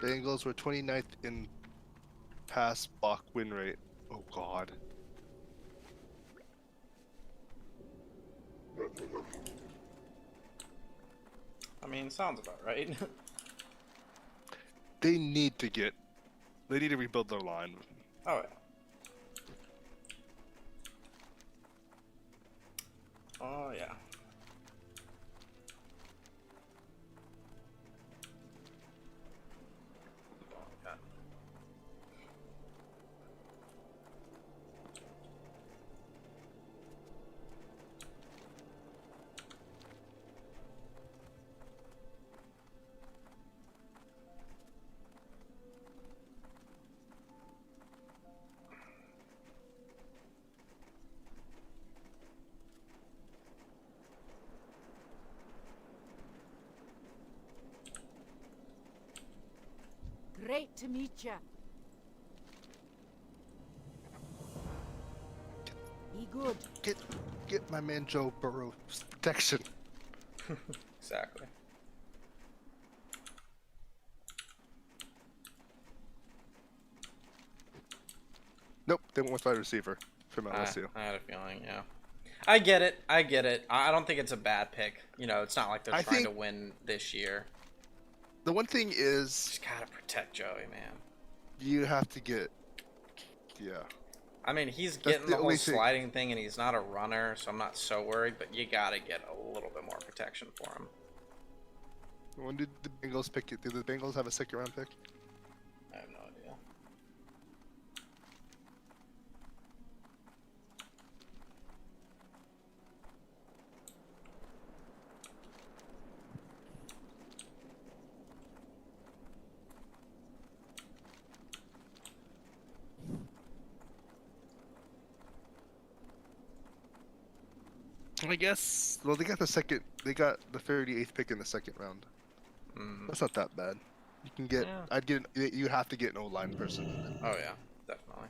Bengals were 29th in pass block win rate. Oh god. I mean, sounds about right. They need to rebuild their line. Oh yeah. Oh yeah. Great to meet you. Be good. Get my man Joe Burrow protection. Exactly. Nope, they went with wide receiver from LSU. I had a feeling, yeah. I get it. I don't think it's a bad pick. You know, it's not like they're I trying to think- win this year. The one thing is Just gotta protect Joey, man. you have to get, yeah. I mean, he's getting the the whole only thing. sliding thing, and he's not a runner, so I'm not so worried. But you gotta get a little bit more protection for him. When did the Bengals pick it? Did the Bengals have a second round pick? I have no idea. I guess. Well, they got the 38th pick in the second round. Mm. That's not that bad. You can get. Yeah. I'd get. You have to get an O-line person. Oh yeah, definitely.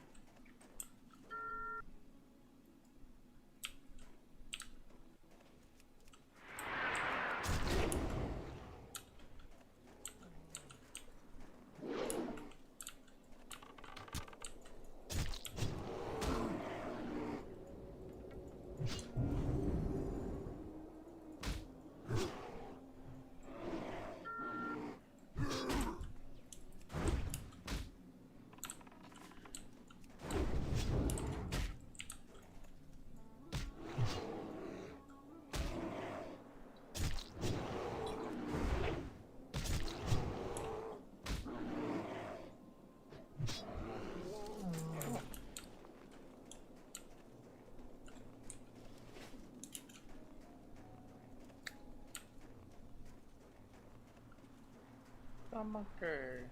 Okay.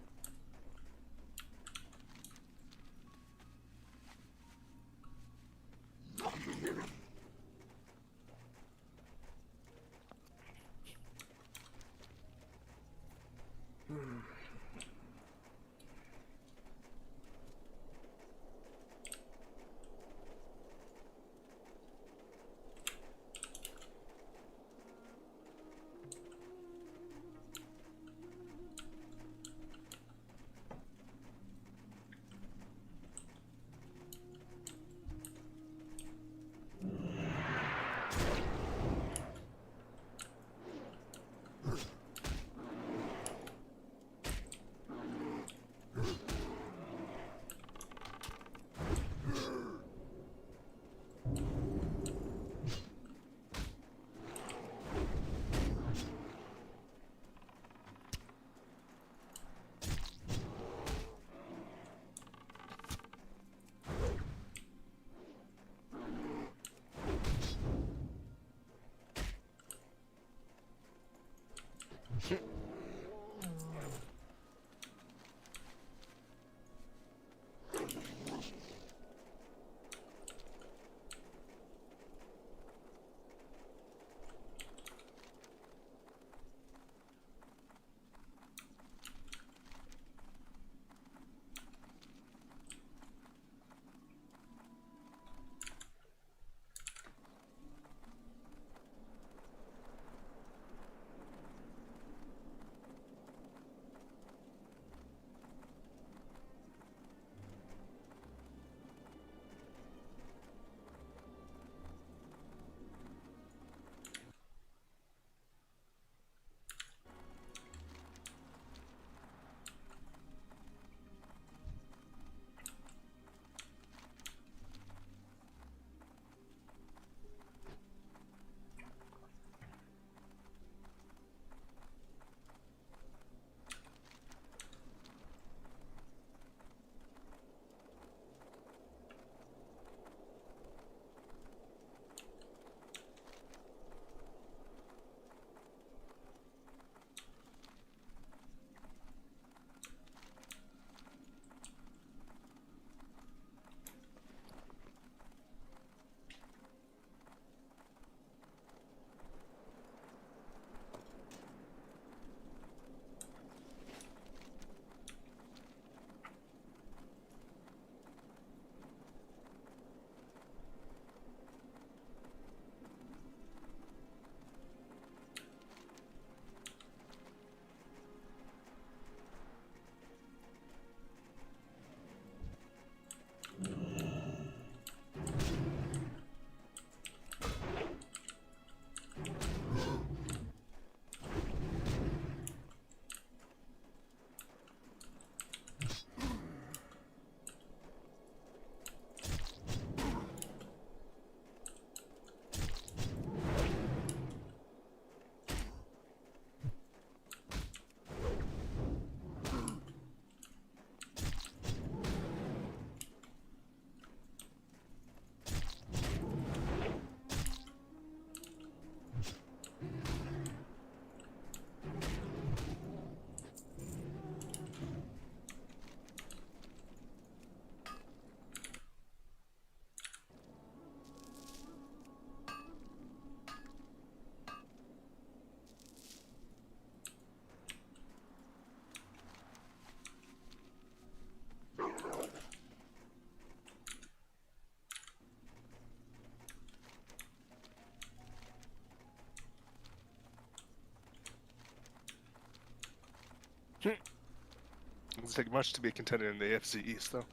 Doesn't take much to be a contender in the AFC East, though.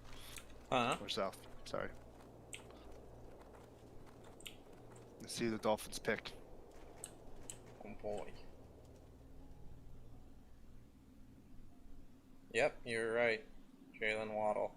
Huh? Or South. Sorry. Let's see who the Dolphins pick. Oh boy. Yep, you're right. Jalen Waddle.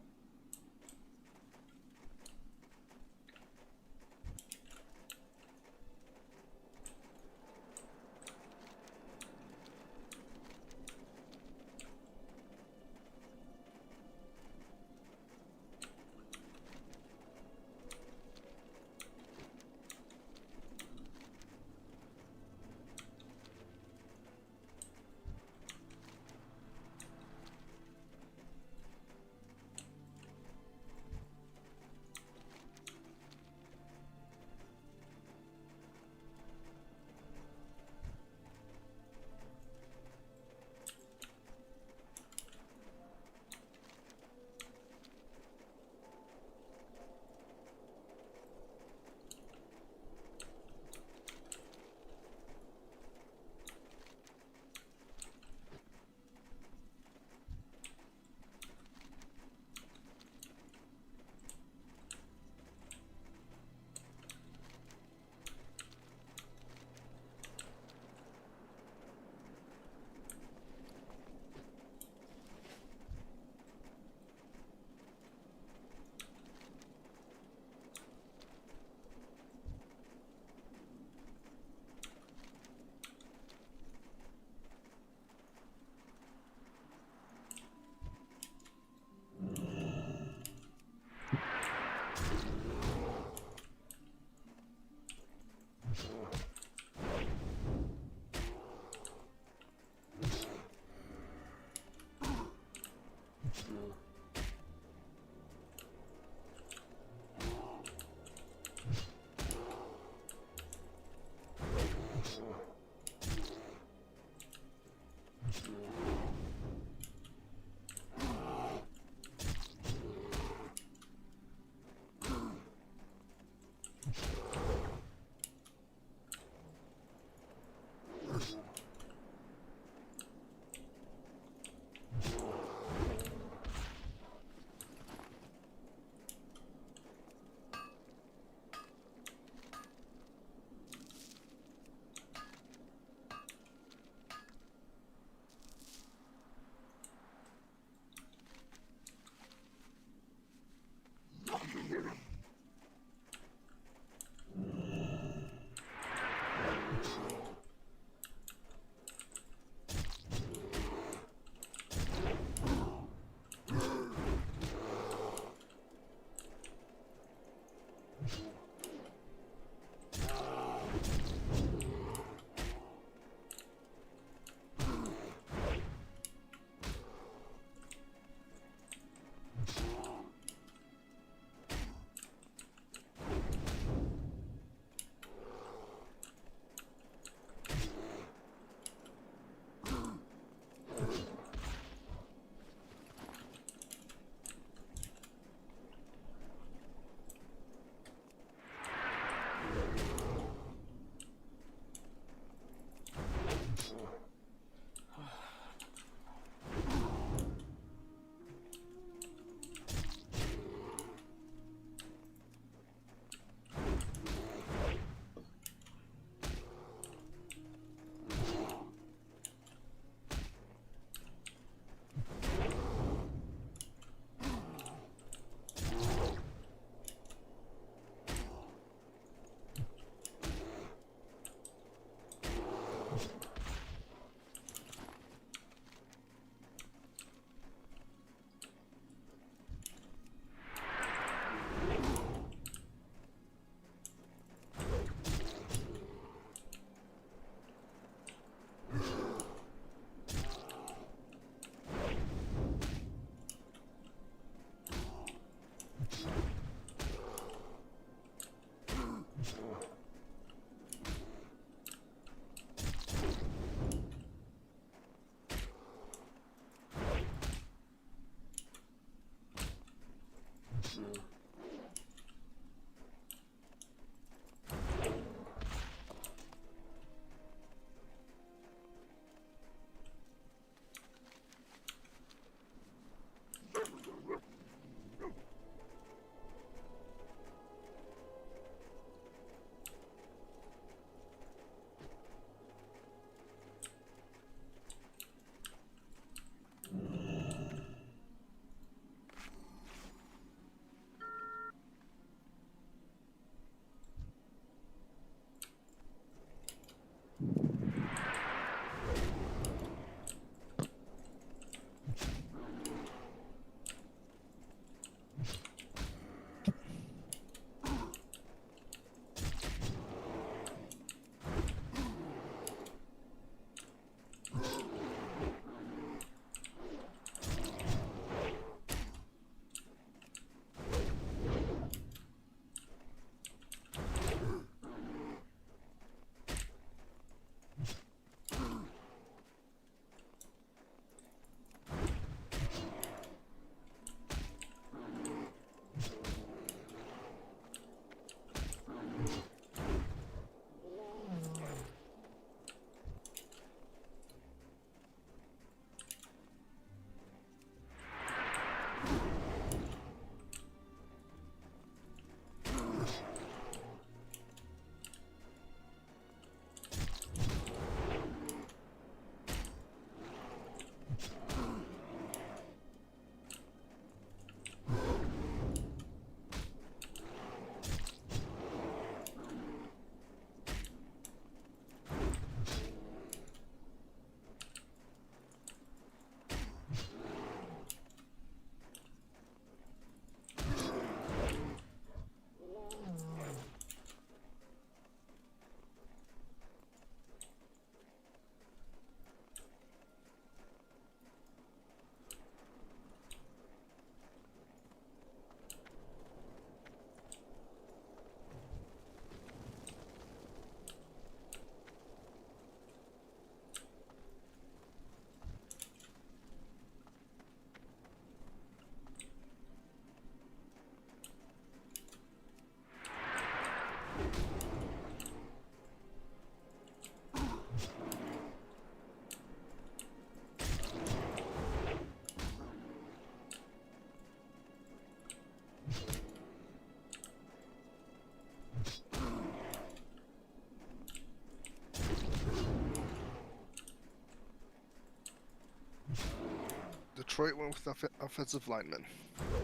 Detroit went with offensive lineman.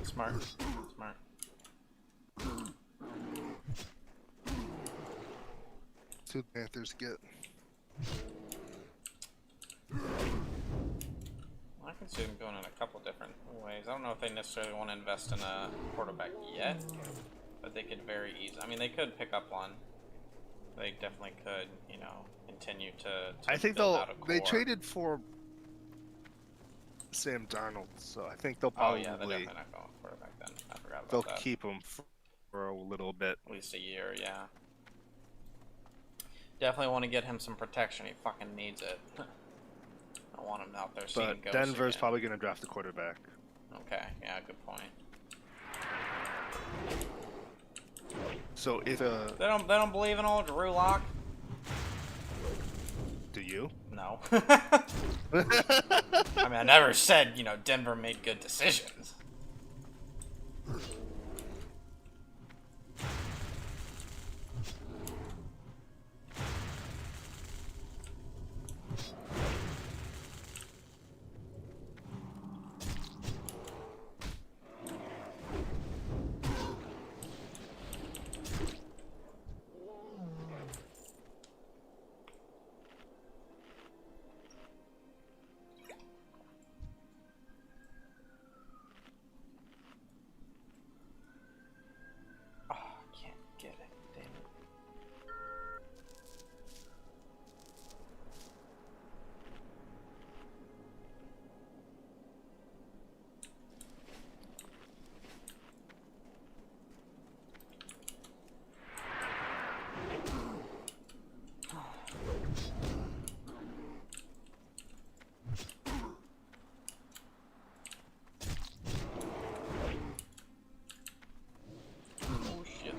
Smart. Smart. Two Panthers get. I can see them going in a couple different ways. I don't know if they necessarily want to invest in a quarterback yet, but they could very easily. I mean, they could pick up one. They definitely could, you know, continue to I think build out a they core. traded for Sam Darnold, so I think they'll Oh probably yeah, they're definitely not going quarterback then. I forgot about they'll that. keep him for a little bit. At least a year, yeah. Definitely want to get him some protection. He fucking needs it. I want him out there seeing But ghosts Denver's again. probably going to draft a quarterback. Okay, yeah, good point. So if They don't believe in old Drew Lock? do you? No. I mean, I never said, you know, Denver made good decisions. Oh, I can't get it. Damn it. Oh shit.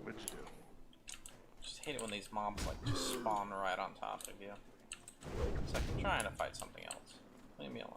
What'd you do? Just hate it when these mobs like just spawn right on top of you. It's like I'm trying to fight something else. Leave me alone.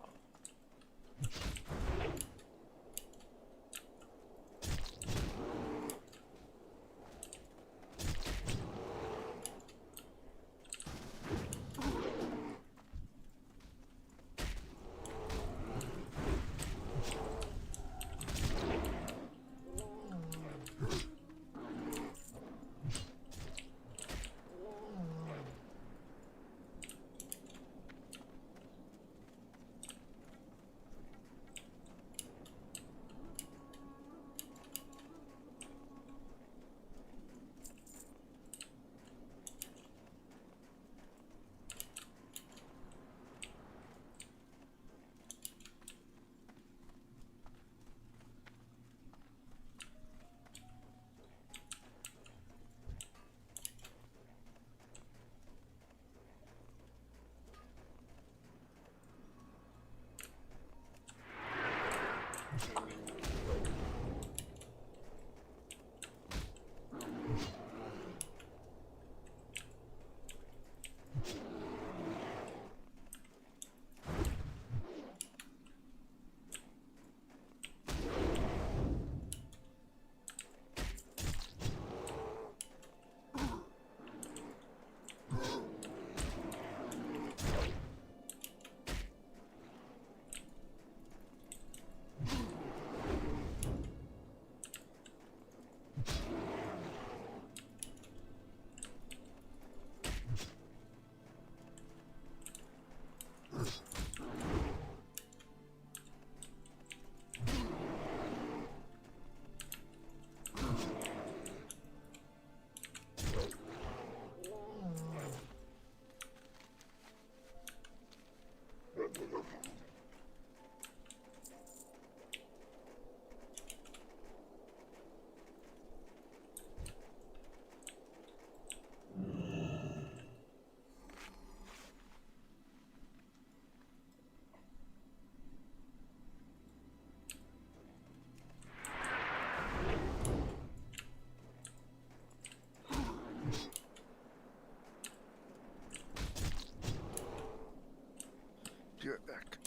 Be right back.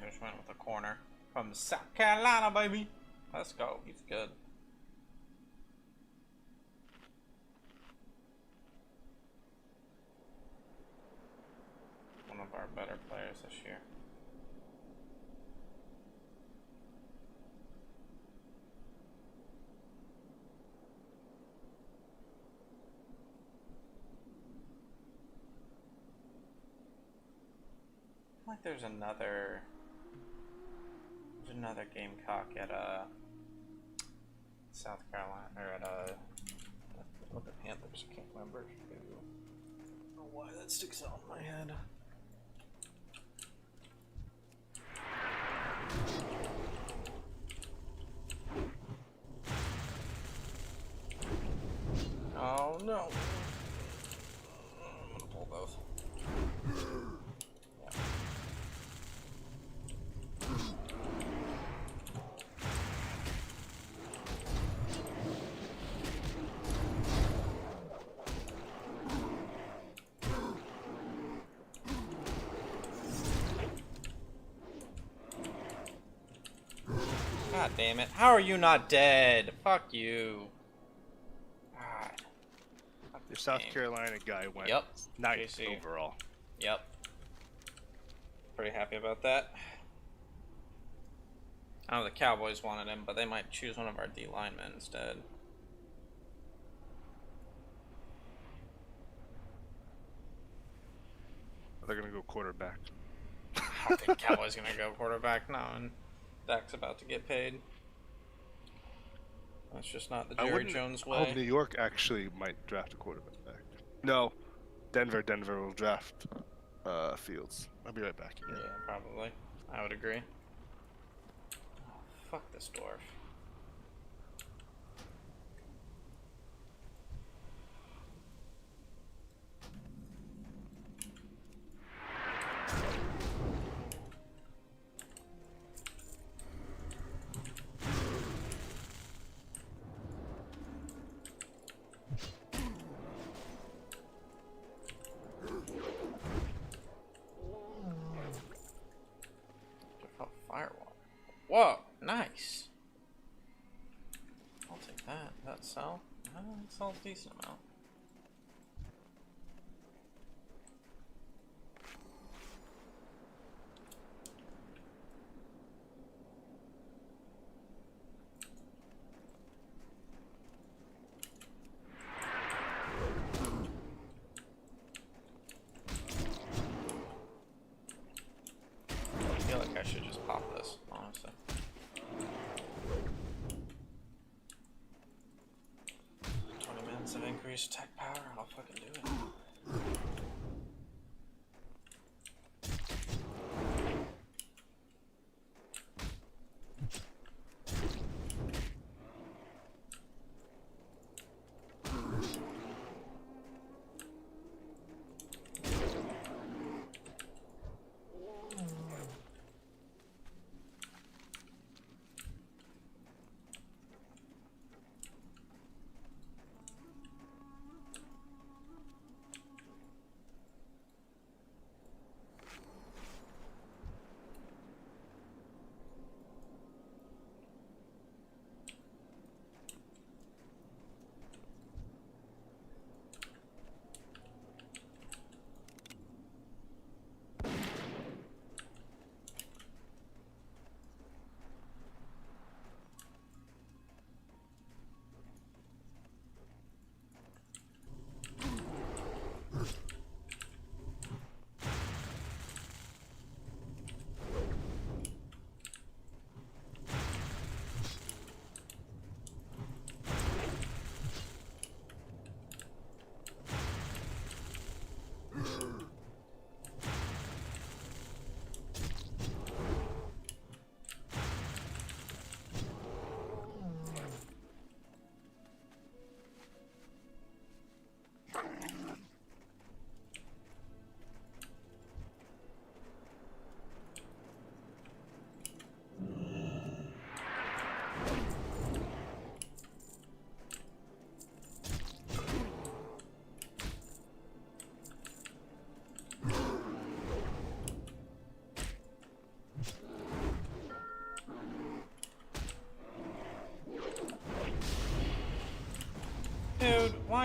just went with a corner from South Carolina, baby. Let's go. He's good. One of our better players this year. Like there's another Gamecock at South Carolina or at what the Panthers, I can't remember. I don't know why that sticks out in my head. Oh no. I'm gonna pull both. God damn it. How are you not dead? Fuck you. God. Fuck Your this South game. Carolina guy went Yep. 9th JC. overall. Yep. Pretty happy about that. I know the Cowboys wanted him, but they might choose one of our D linemen instead. They're gonna go quarterback. I don't think Cowboys gonna go quarterback now, and Dak's about to get paid. That's just not the Jerry Jones Oh, way. New York actually might draft a quarterback. No, Denver will draft Fields. I'll be right back again. Yeah, probably. I would agree. Oh, fuck this dwarf. Firewall. Whoa, nice. I'll take that. That sell? That sells a decent amount. I feel like I should just pop this, honestly. Of increased attack power, I'll fucking do it.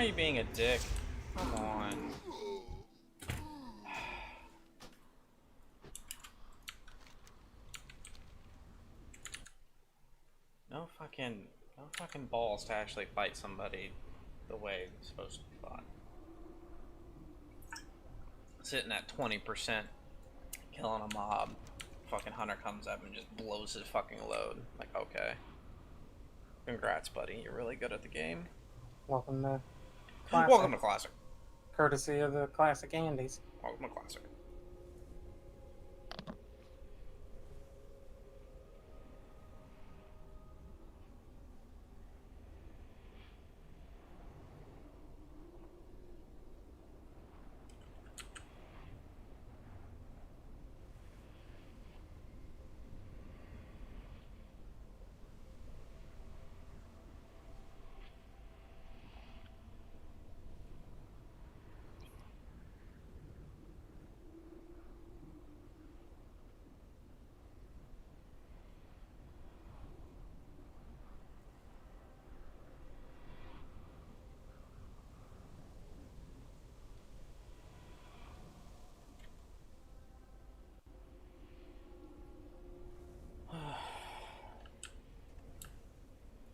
Why are you being a dick? Come on. No fucking balls to actually fight somebody the way it's supposed to be fought. Sitting at 20%, killing a mob. Fucking hunter comes up and just blows his fucking load. Like, okay. Congrats, buddy. You're really good at the game. Welcome to Classic. Welcome to Classic. Courtesy of the Classic Andes. Welcome to Classic.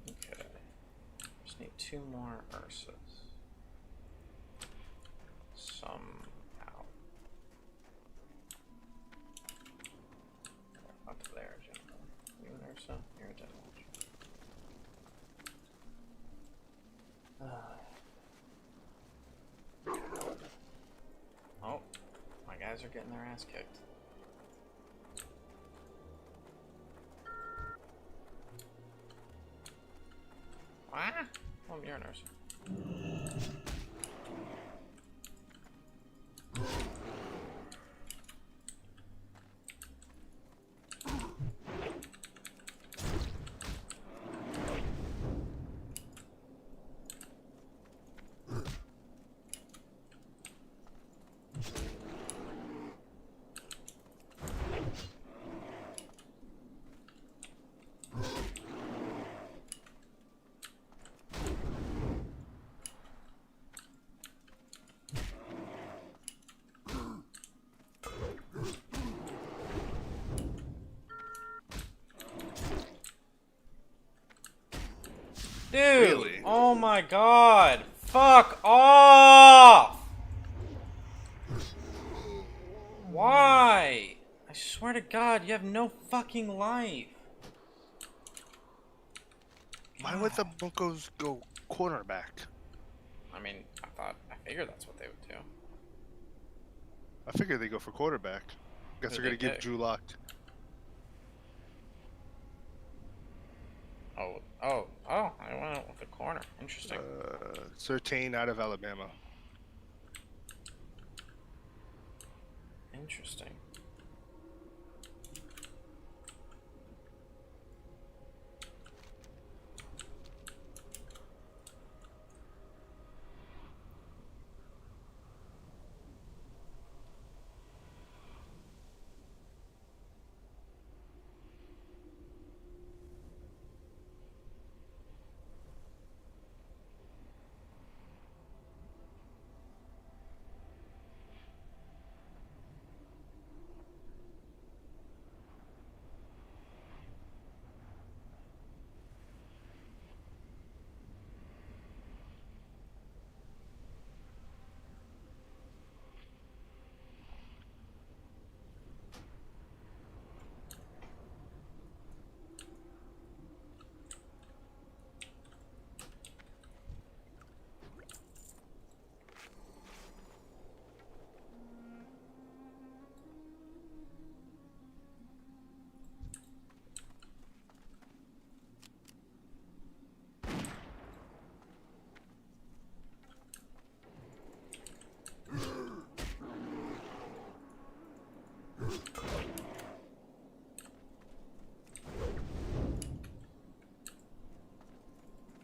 Okay. Just need 2 more Ursas. Somehow. Up there, gentlemen. You an Ursa? You're a dead watch. Oh, my guys are getting their ass kicked. Ah! Oh, you're a nurse. Dude! Really? Oh my god! Fuck off! Why? I swear to God, you have no fucking life. Why would the Bunkos go cornerback? I mean, I figured that's what they would do. I figured they go for quarterback. Guess Who'd they're gonna they give pick? Drew Lock. Oh, I went with the corner. Interesting. Certain out of Alabama. Interesting.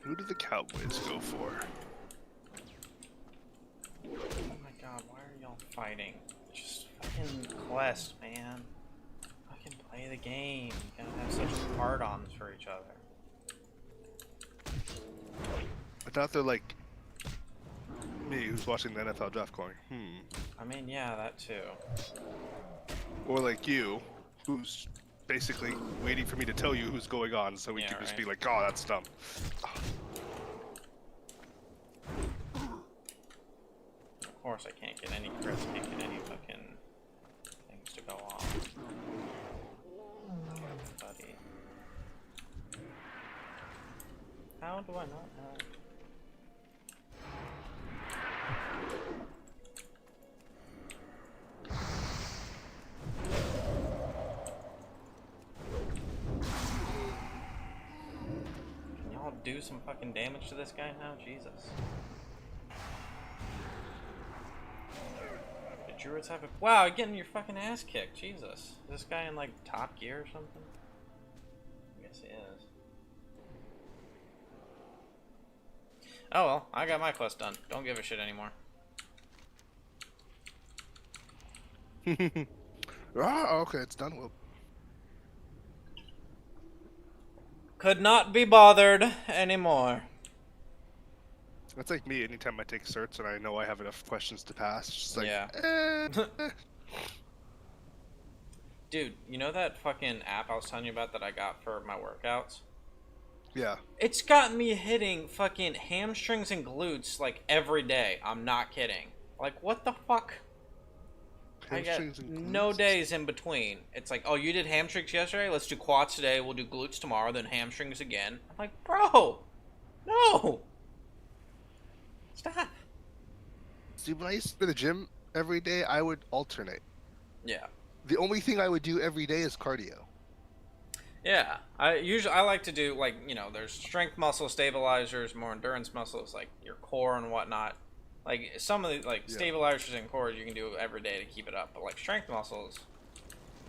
Who do the Cowboys go for? Oh my god, why are y'all fighting? Just fucking quest, man. Fucking play the game. You gotta have such hard-ons for each other. I thought they're like me who's watching the NFL draft going, I mean, yeah, that too. or like you, who's basically waiting for me to tell you who's going on, so we Yeah, can just right. be like, oh, that's dumb. Of course, I can't get any crits, can't get any fucking things to go off. Okay, buddy. How do I not know? Can y'all do some fucking damage to this guy now? Jesus. The druids have a— wow, you're getting your fucking ass kicked. Jesus. Is this guy in like top gear or something? I guess he is. Oh well, I got my quest done. Don't give a shit anymore. Ah, okay, it's done. Well, Could not be bothered anymore. that's like me anytime I take certs and I know I have enough questions to pass. Just like, Yeah. Dude, you know that fucking app I was telling you about that I got for my workouts? yeah. It's got me hitting fucking hamstrings and glutes like every day. I'm not kidding. Like, what the fuck? I got Hamstrings and no glutes? days in between. It's like, oh, you did hamstrings yesterday? Let's do quads today. We'll do glutes tomorrow, then hamstrings again. I'm like, bro, no. Stop. See, when I used to go to the gym every day, I would alternate. Yeah. The only thing I would do every day is cardio. Yeah, I like to do, like, you know, there's strength muscle stabilizers, more endurance muscles, like your core and whatnot. Like some of the like stabilizers and cores you can do every day to keep it up, but like strength muscles,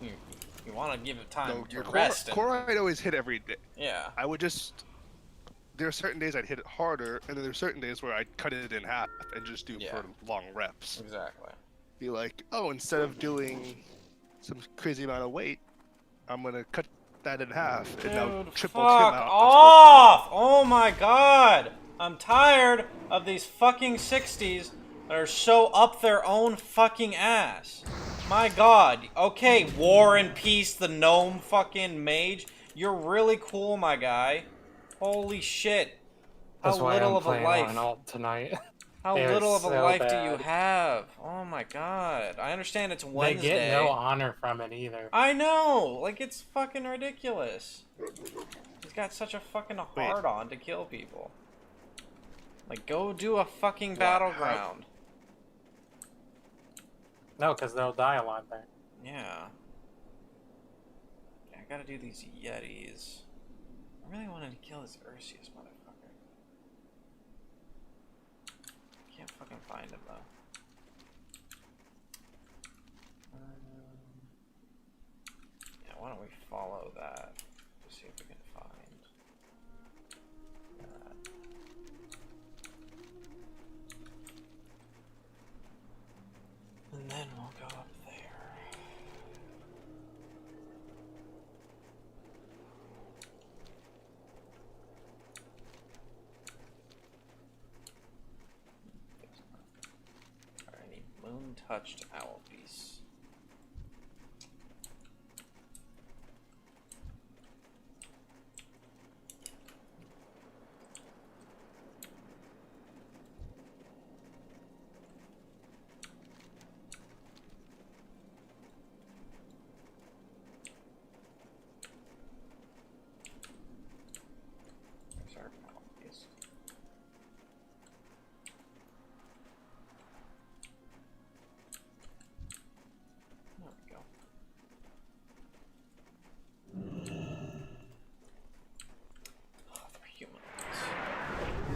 you want to give it time No, to your rest. core I'd always hit every day. Yeah, I would just. There are certain days I'd hit it harder, and then there are certain days where I'd cut it in half and just do for long reps. exactly. Be like, oh, instead of doing some crazy amount of weight, I'm gonna cut that in half and now Dude, triple fuck Tim out. off! Oh my god! I'm tired of these fucking 60s that are so up their own fucking ass. My god. Okay, War and Peace, the gnome fucking mage. You're really cool, my guy. Holy shit. That's How why little I'm of a playing life. on alt tonight. How They are little of a so life do bad. you have? Oh my god. I understand it's Wednesday. They get no honor from it either. I know! Like, it's fucking ridiculous. He's got such a fucking hard-on to kill people. Like, go do a fucking battleground. No, because they'll die a lot there. Yeah. I gotta do these Yetis. I really wanted to kill this Ursius motherfucker. Can't fucking find him, though. Yeah, why don't we follow that? To see if we can find that. And then we'll go up there. Alright, I need moon-touched owl piece. There's our owl piece. There we go. Oh, they're humanoids.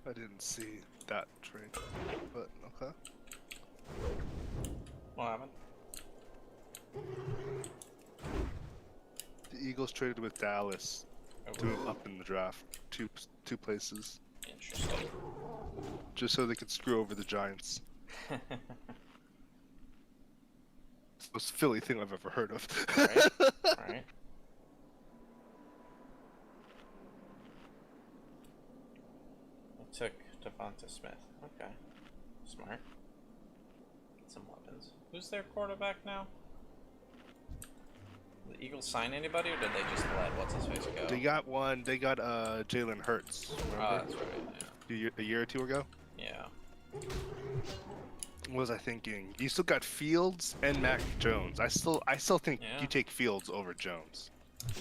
I didn't see that trade, but okay. What happened? The Eagles traded with Dallas to move up in the draft, two places, Interesting. just so they could screw over the Giants. It's the most Philly thing I've ever heard of. Right? Right. I took Devonta Smith. Okay. Smart. Get some weapons. Who's their quarterback now? Did the Eagles sign anybody, or did they just let what's his face go? They got one. They got Jalen Hurts. Oh, Remember? that's right. A year or two ago. Yeah. What was I thinking? You still got Fields and Mac Jones. I still think Yeah. you take Fields over Jones.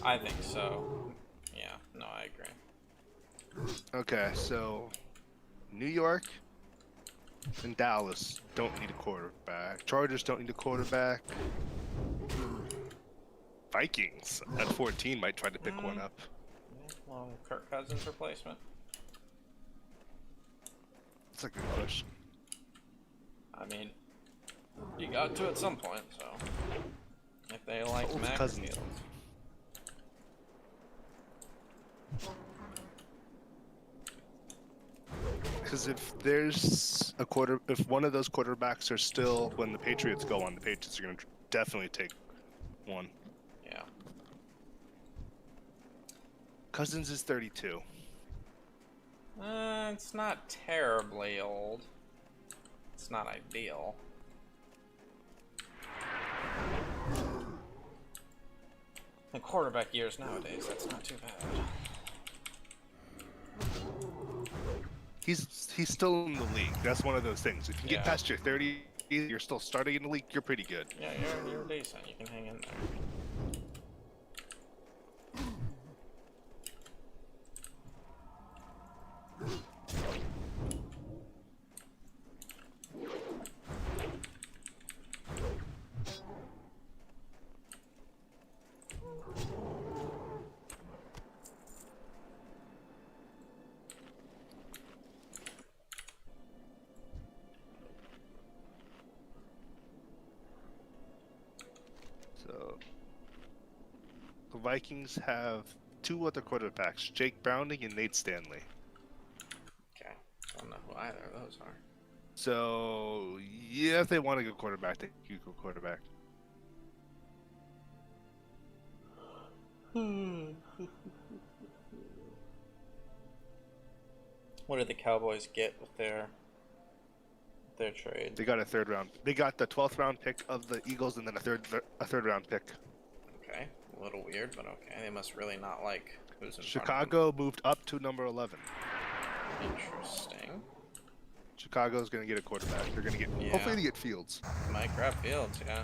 I think so. Yeah. No, I agree. Okay, so New York and Dallas don't need a quarterback. Chargers don't need a quarterback. Vikings at 14 might try to pick one up. Yeah, well, Kirk Cousins replacement. That's a good question. I mean, you got to at some point, so if they like old's Mac Cousins? Fields. Because if if one of those quarterbacks are still when the Patriots go on, the Patriots are going to definitely take one. Yeah. Cousins is 32. It's not terribly old. It's not ideal. The quarterback years nowadays, that's not too bad. He's still in the league. That's one of those things. If you Yeah. get past your 30, you're still starting in the league. You're pretty good. Yeah, you're decent. You can hang in there. So the Vikings have two other quarterbacks, Jake Browning and Nate Stanley. Okay. I don't know who either of those are. So yeah, if they want to go quarterback, they can go quarterback. What did the Cowboys get with their trade? They got a third round. They got the 12th round pick of the Eagles and then a third round pick. Okay, a little weird, but okay. They must really not like who's in Chicago moved up to number 11. front of them. Interesting. Chicago's going to get a quarterback. They're going to get Yeah. hopefully they get Fields. Mike grab Fields, yeah.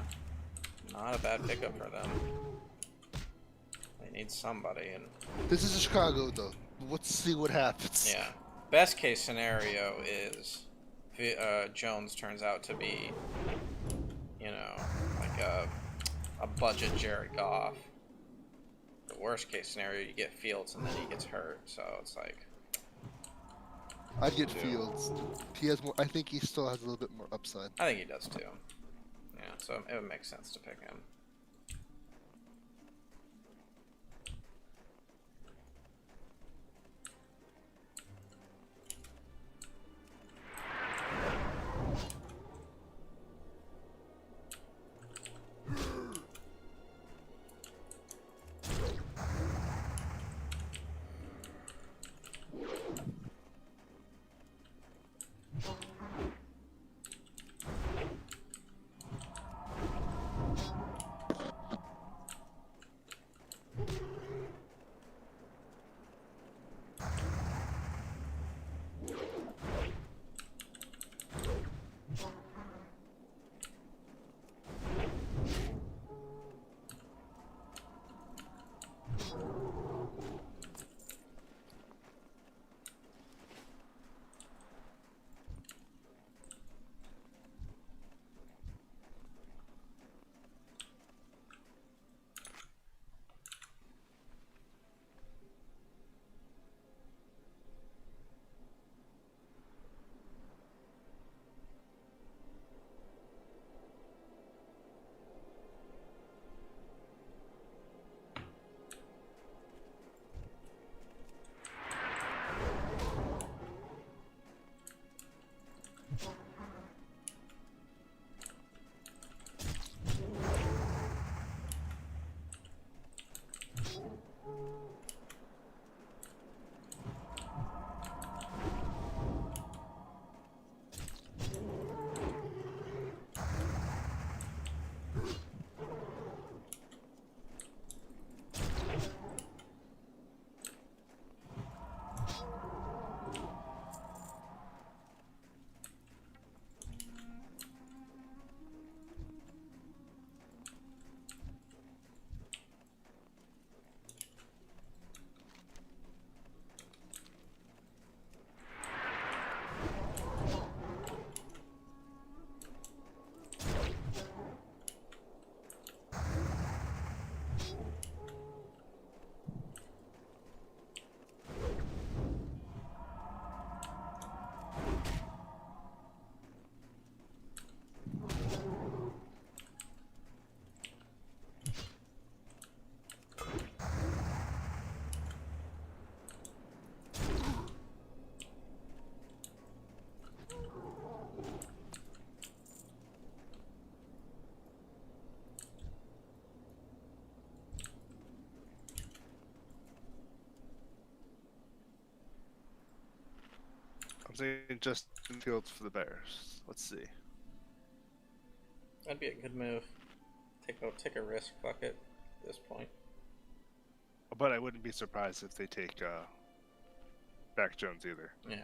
Not a bad pickup for them. They need somebody, and This is Chicago though. Let's see what happens. yeah. Best case scenario is Jones turns out to be, you know, like a budget Jared Goff. The worst case scenario, you get Fields and then he gets hurt, so it's like. I'd get Fields. He has more. I think he still has a little bit more upside. I think he does too. Yeah, so it would make sense to pick him. saying just in fields for the Bears. Let's see. That'd be a good move. Take a risk. Fuck it. At this point. But I wouldn't be surprised if they take Mac Jones either. Yeah.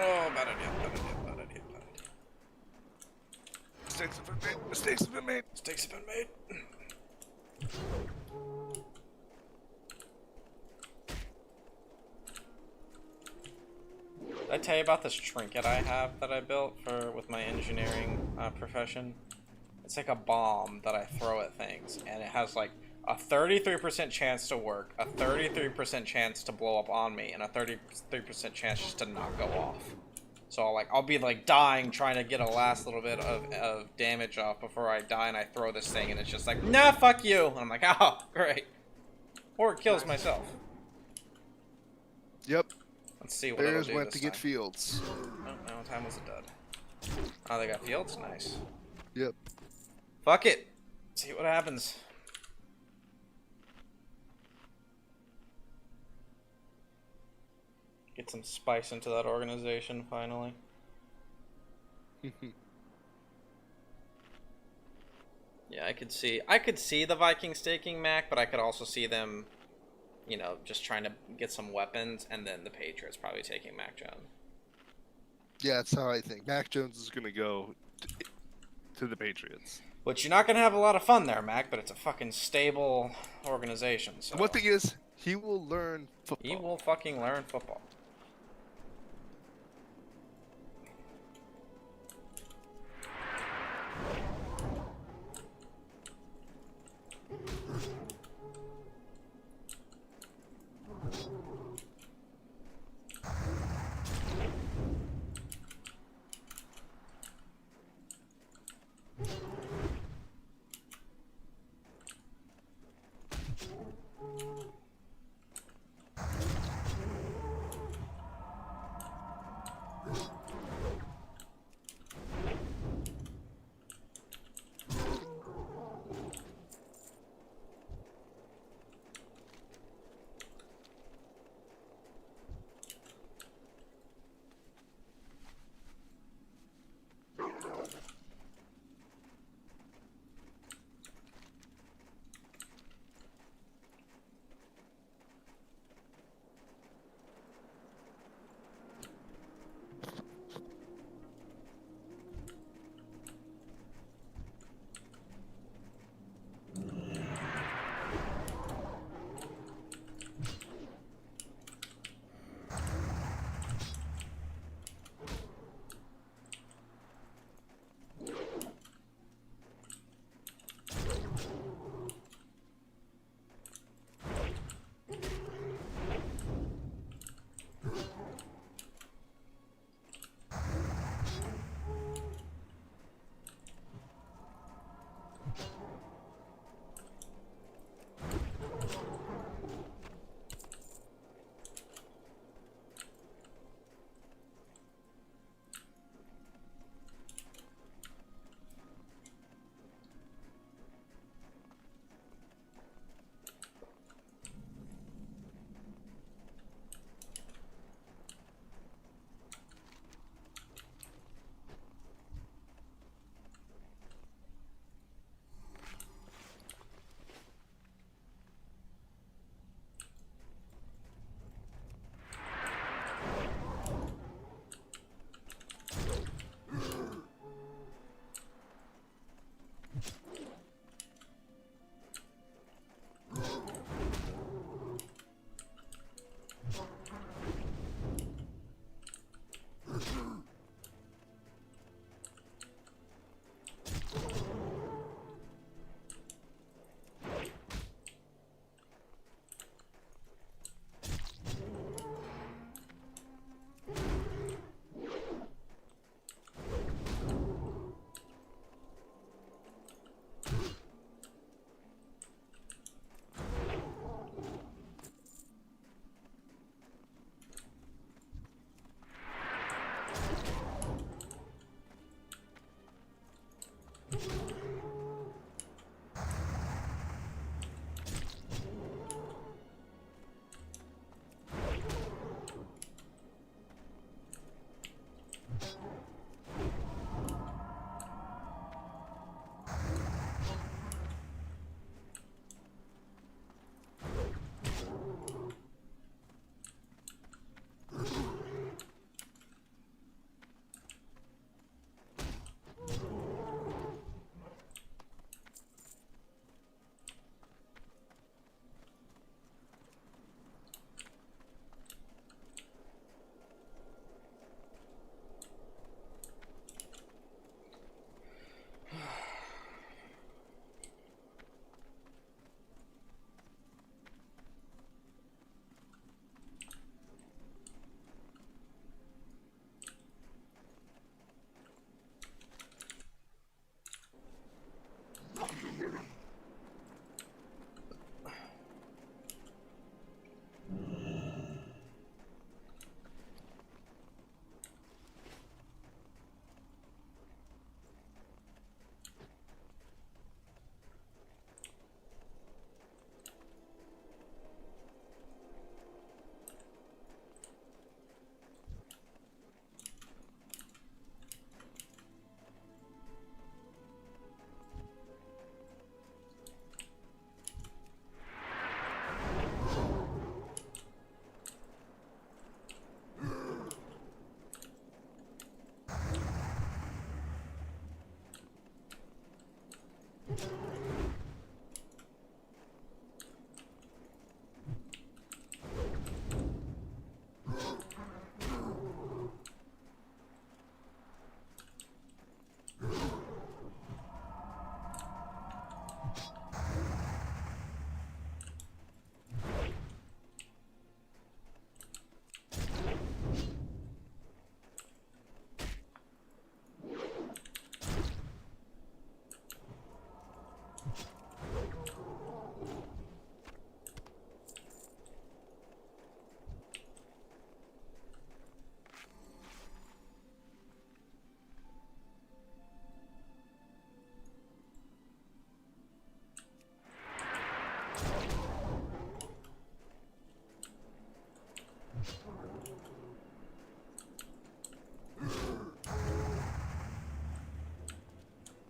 Oh, bad idea. Mistakes have been made. Mistakes have been made. Mistakes have been made. Did I tell you about this trinket I have that I built with my engineering profession? It's like a bomb that I throw at things, and it has like a 33% chance to work, a 33% chance to blow up on me, and a 33% chance just to not go off. So I'll be like dying trying to get a last little bit of damage off before I die, and I throw this thing, and it's just like, nah, fuck you. And I'm like, oh, great. Or it kills myself. Yep. Let's see what Bears it'll do went this to get time. Fields. Oh, no, time was a dud. Oh, they got Fields? Nice. Yep. Fuck it. See what happens. Get some spice into that organization finally. Yeah, I could see the Vikings taking Mac, but I could also see them, you know, just trying to get some weapons, and then the Patriots probably taking Mac Jones. Yeah, that's how I think. Mac Jones is going to go to the Patriots. Which you're not gonna have a lot of fun there, Mac, but it's a fucking stable organization. So And one thing is, he will learn football. he will fucking learn football.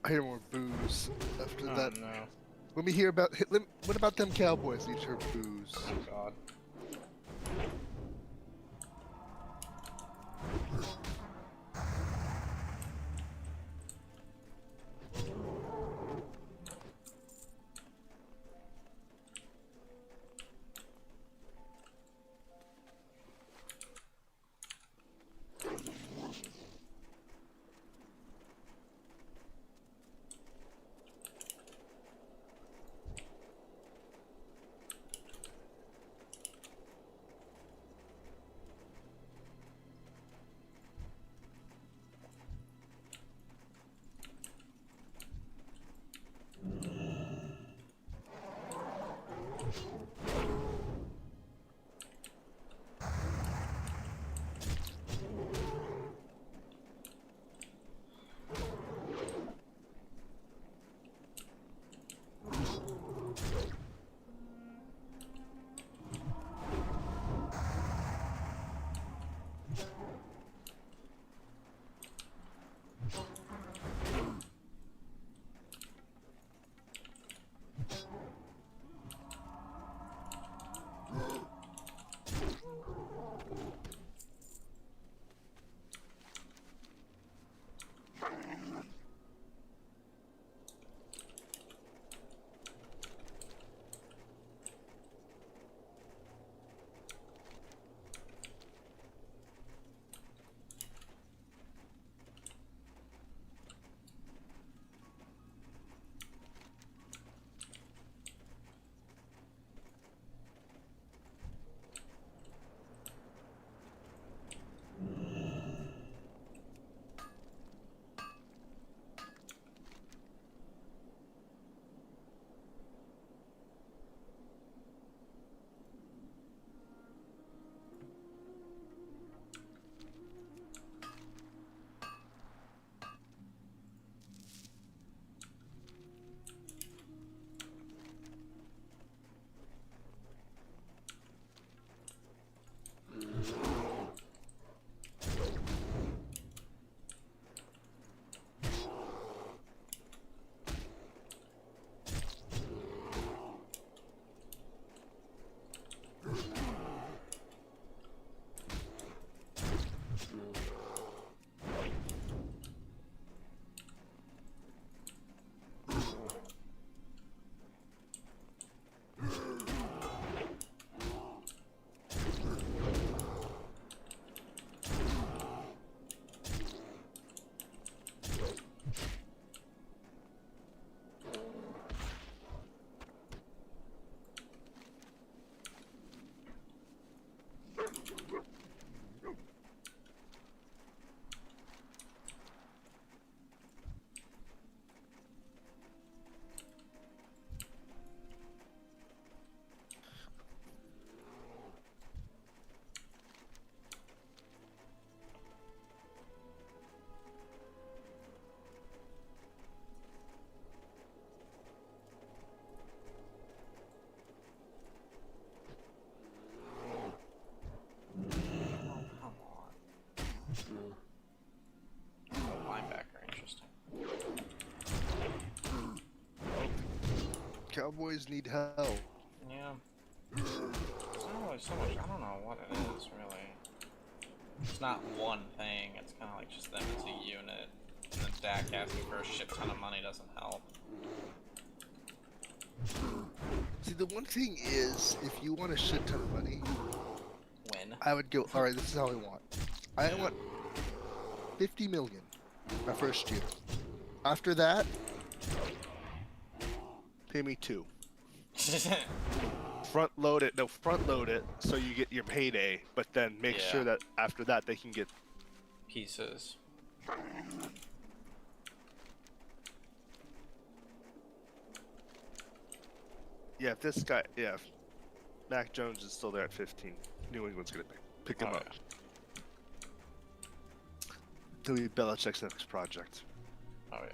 I hear more booze after Oh that. no. When we hear about what about them Cowboys? You hear booze. Oh god. Cowboys need help. Yeah. It's not really so much. I don't know what it is, really. It's not one thing. It's kind of like just them as a unit. And then Dak asking for a shit ton of money doesn't help. See, the one thing is, if you want a shit ton of money, Win. I would go, alright, this is how I want. I want 50 million my first year. After that, pay me 2. Front load it so you get your payday, but then make Yeah. sure that after that they can get Pieces. if Mac Jones is still there at 15, New England's gonna pick him Oh, up. He'll be Belichick's next project. Oh yeah.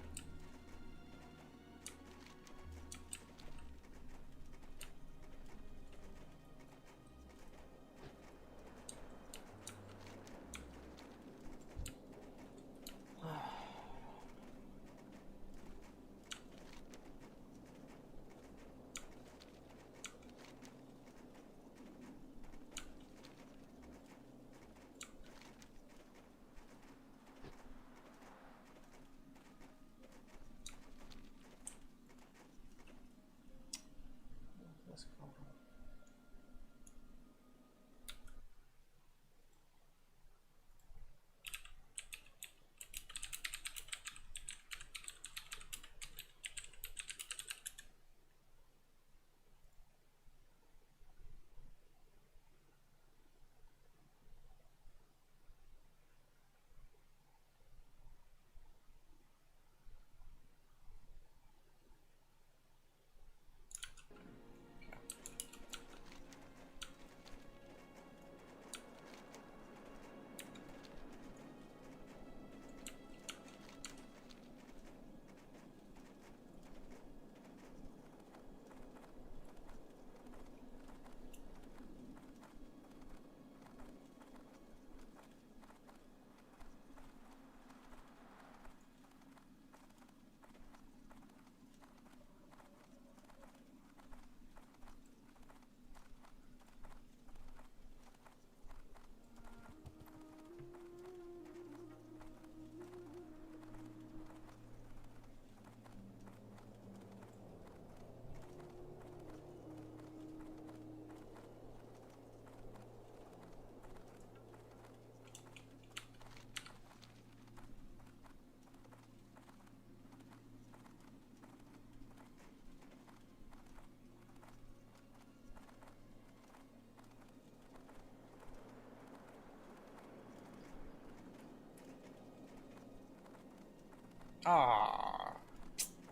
Ah,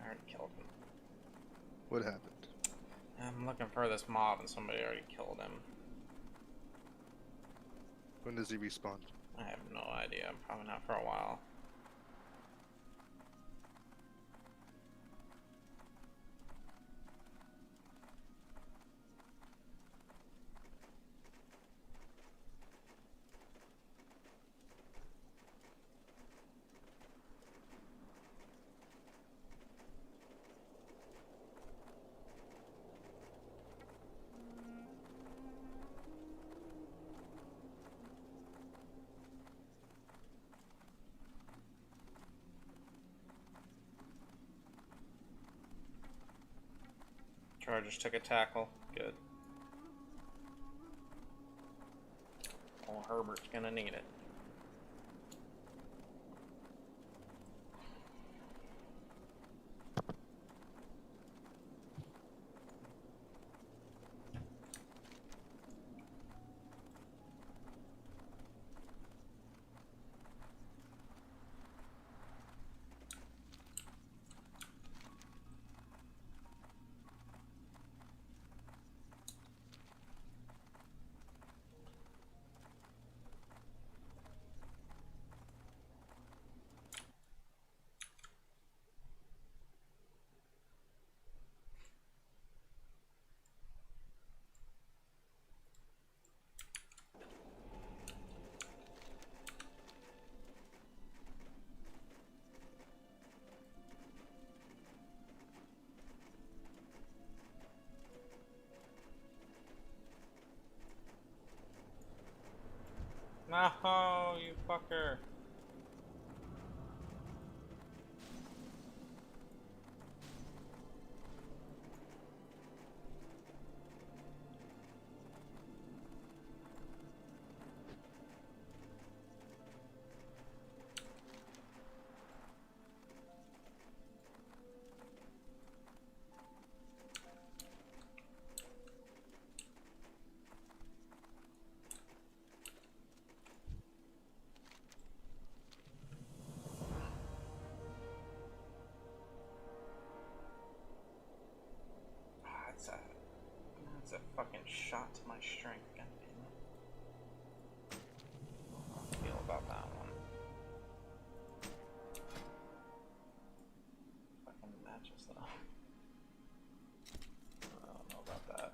I already killed him. What happened? I'm looking for this mob and somebody already killed him. When does he respawn? I have no idea. Probably not for a while. Chargers took a tackle. Good. Oh, Herbert's gonna need it. No, you fucker. Ah, that's a fucking shot to my strength. God damn it. How do I feel about that one? Fucking matches though. I don't know about that.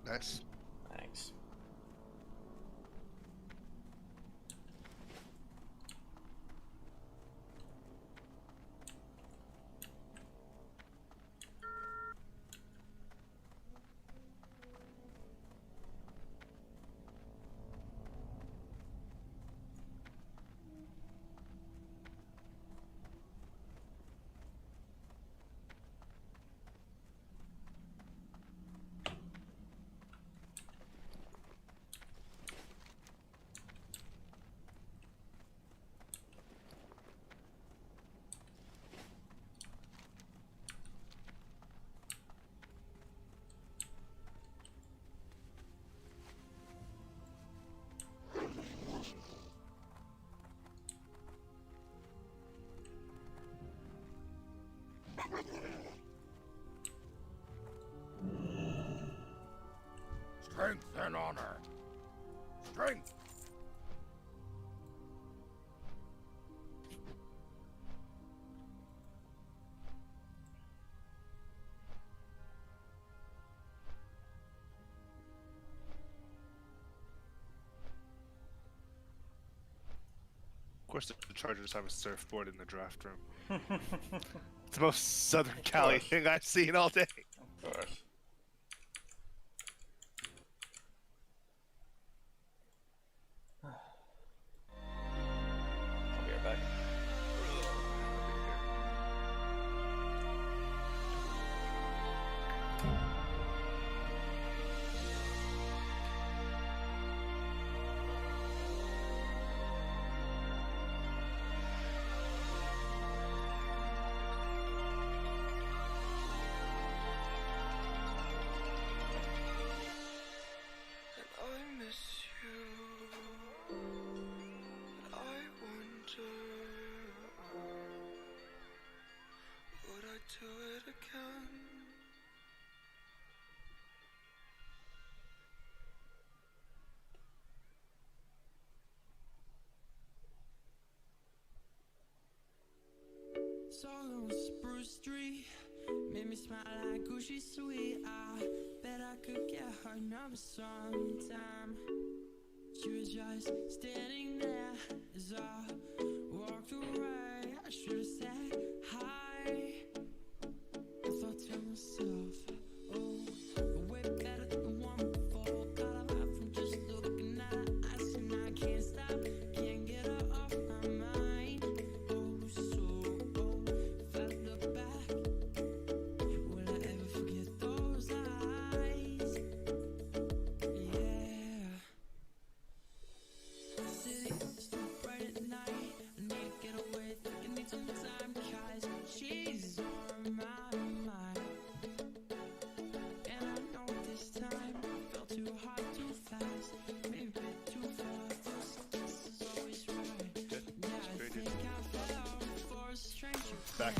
Nice. Thanks. Strength and honor. Strength. course, the Chargers have a surfboard in the draft room. It's the most Southern Cali course. thing I've seen all day. Of course. I'll be right back. I miss you, and I wonder, would I do it again? Saw her on Spruce Street, made me smile like Gucci sweet. I bet I could get her number sometime. She was just standing there as I walked away. I should have said hi. I thought to myself, oh, way better than the one before. Got a vibe from just looking at her eyes, and I can't stop, can't get her off my mind. Oh, so, if I look back, will I ever forget those eyes? Yeah. The city is too bright at night. I need to get away, think I need some time, 'cause she's on my mind. And I know this time fell too hard, too fast, maybe a bit too far. First kiss is always right. Good. Yeah, I Very think good. I fell for a stranger. Back.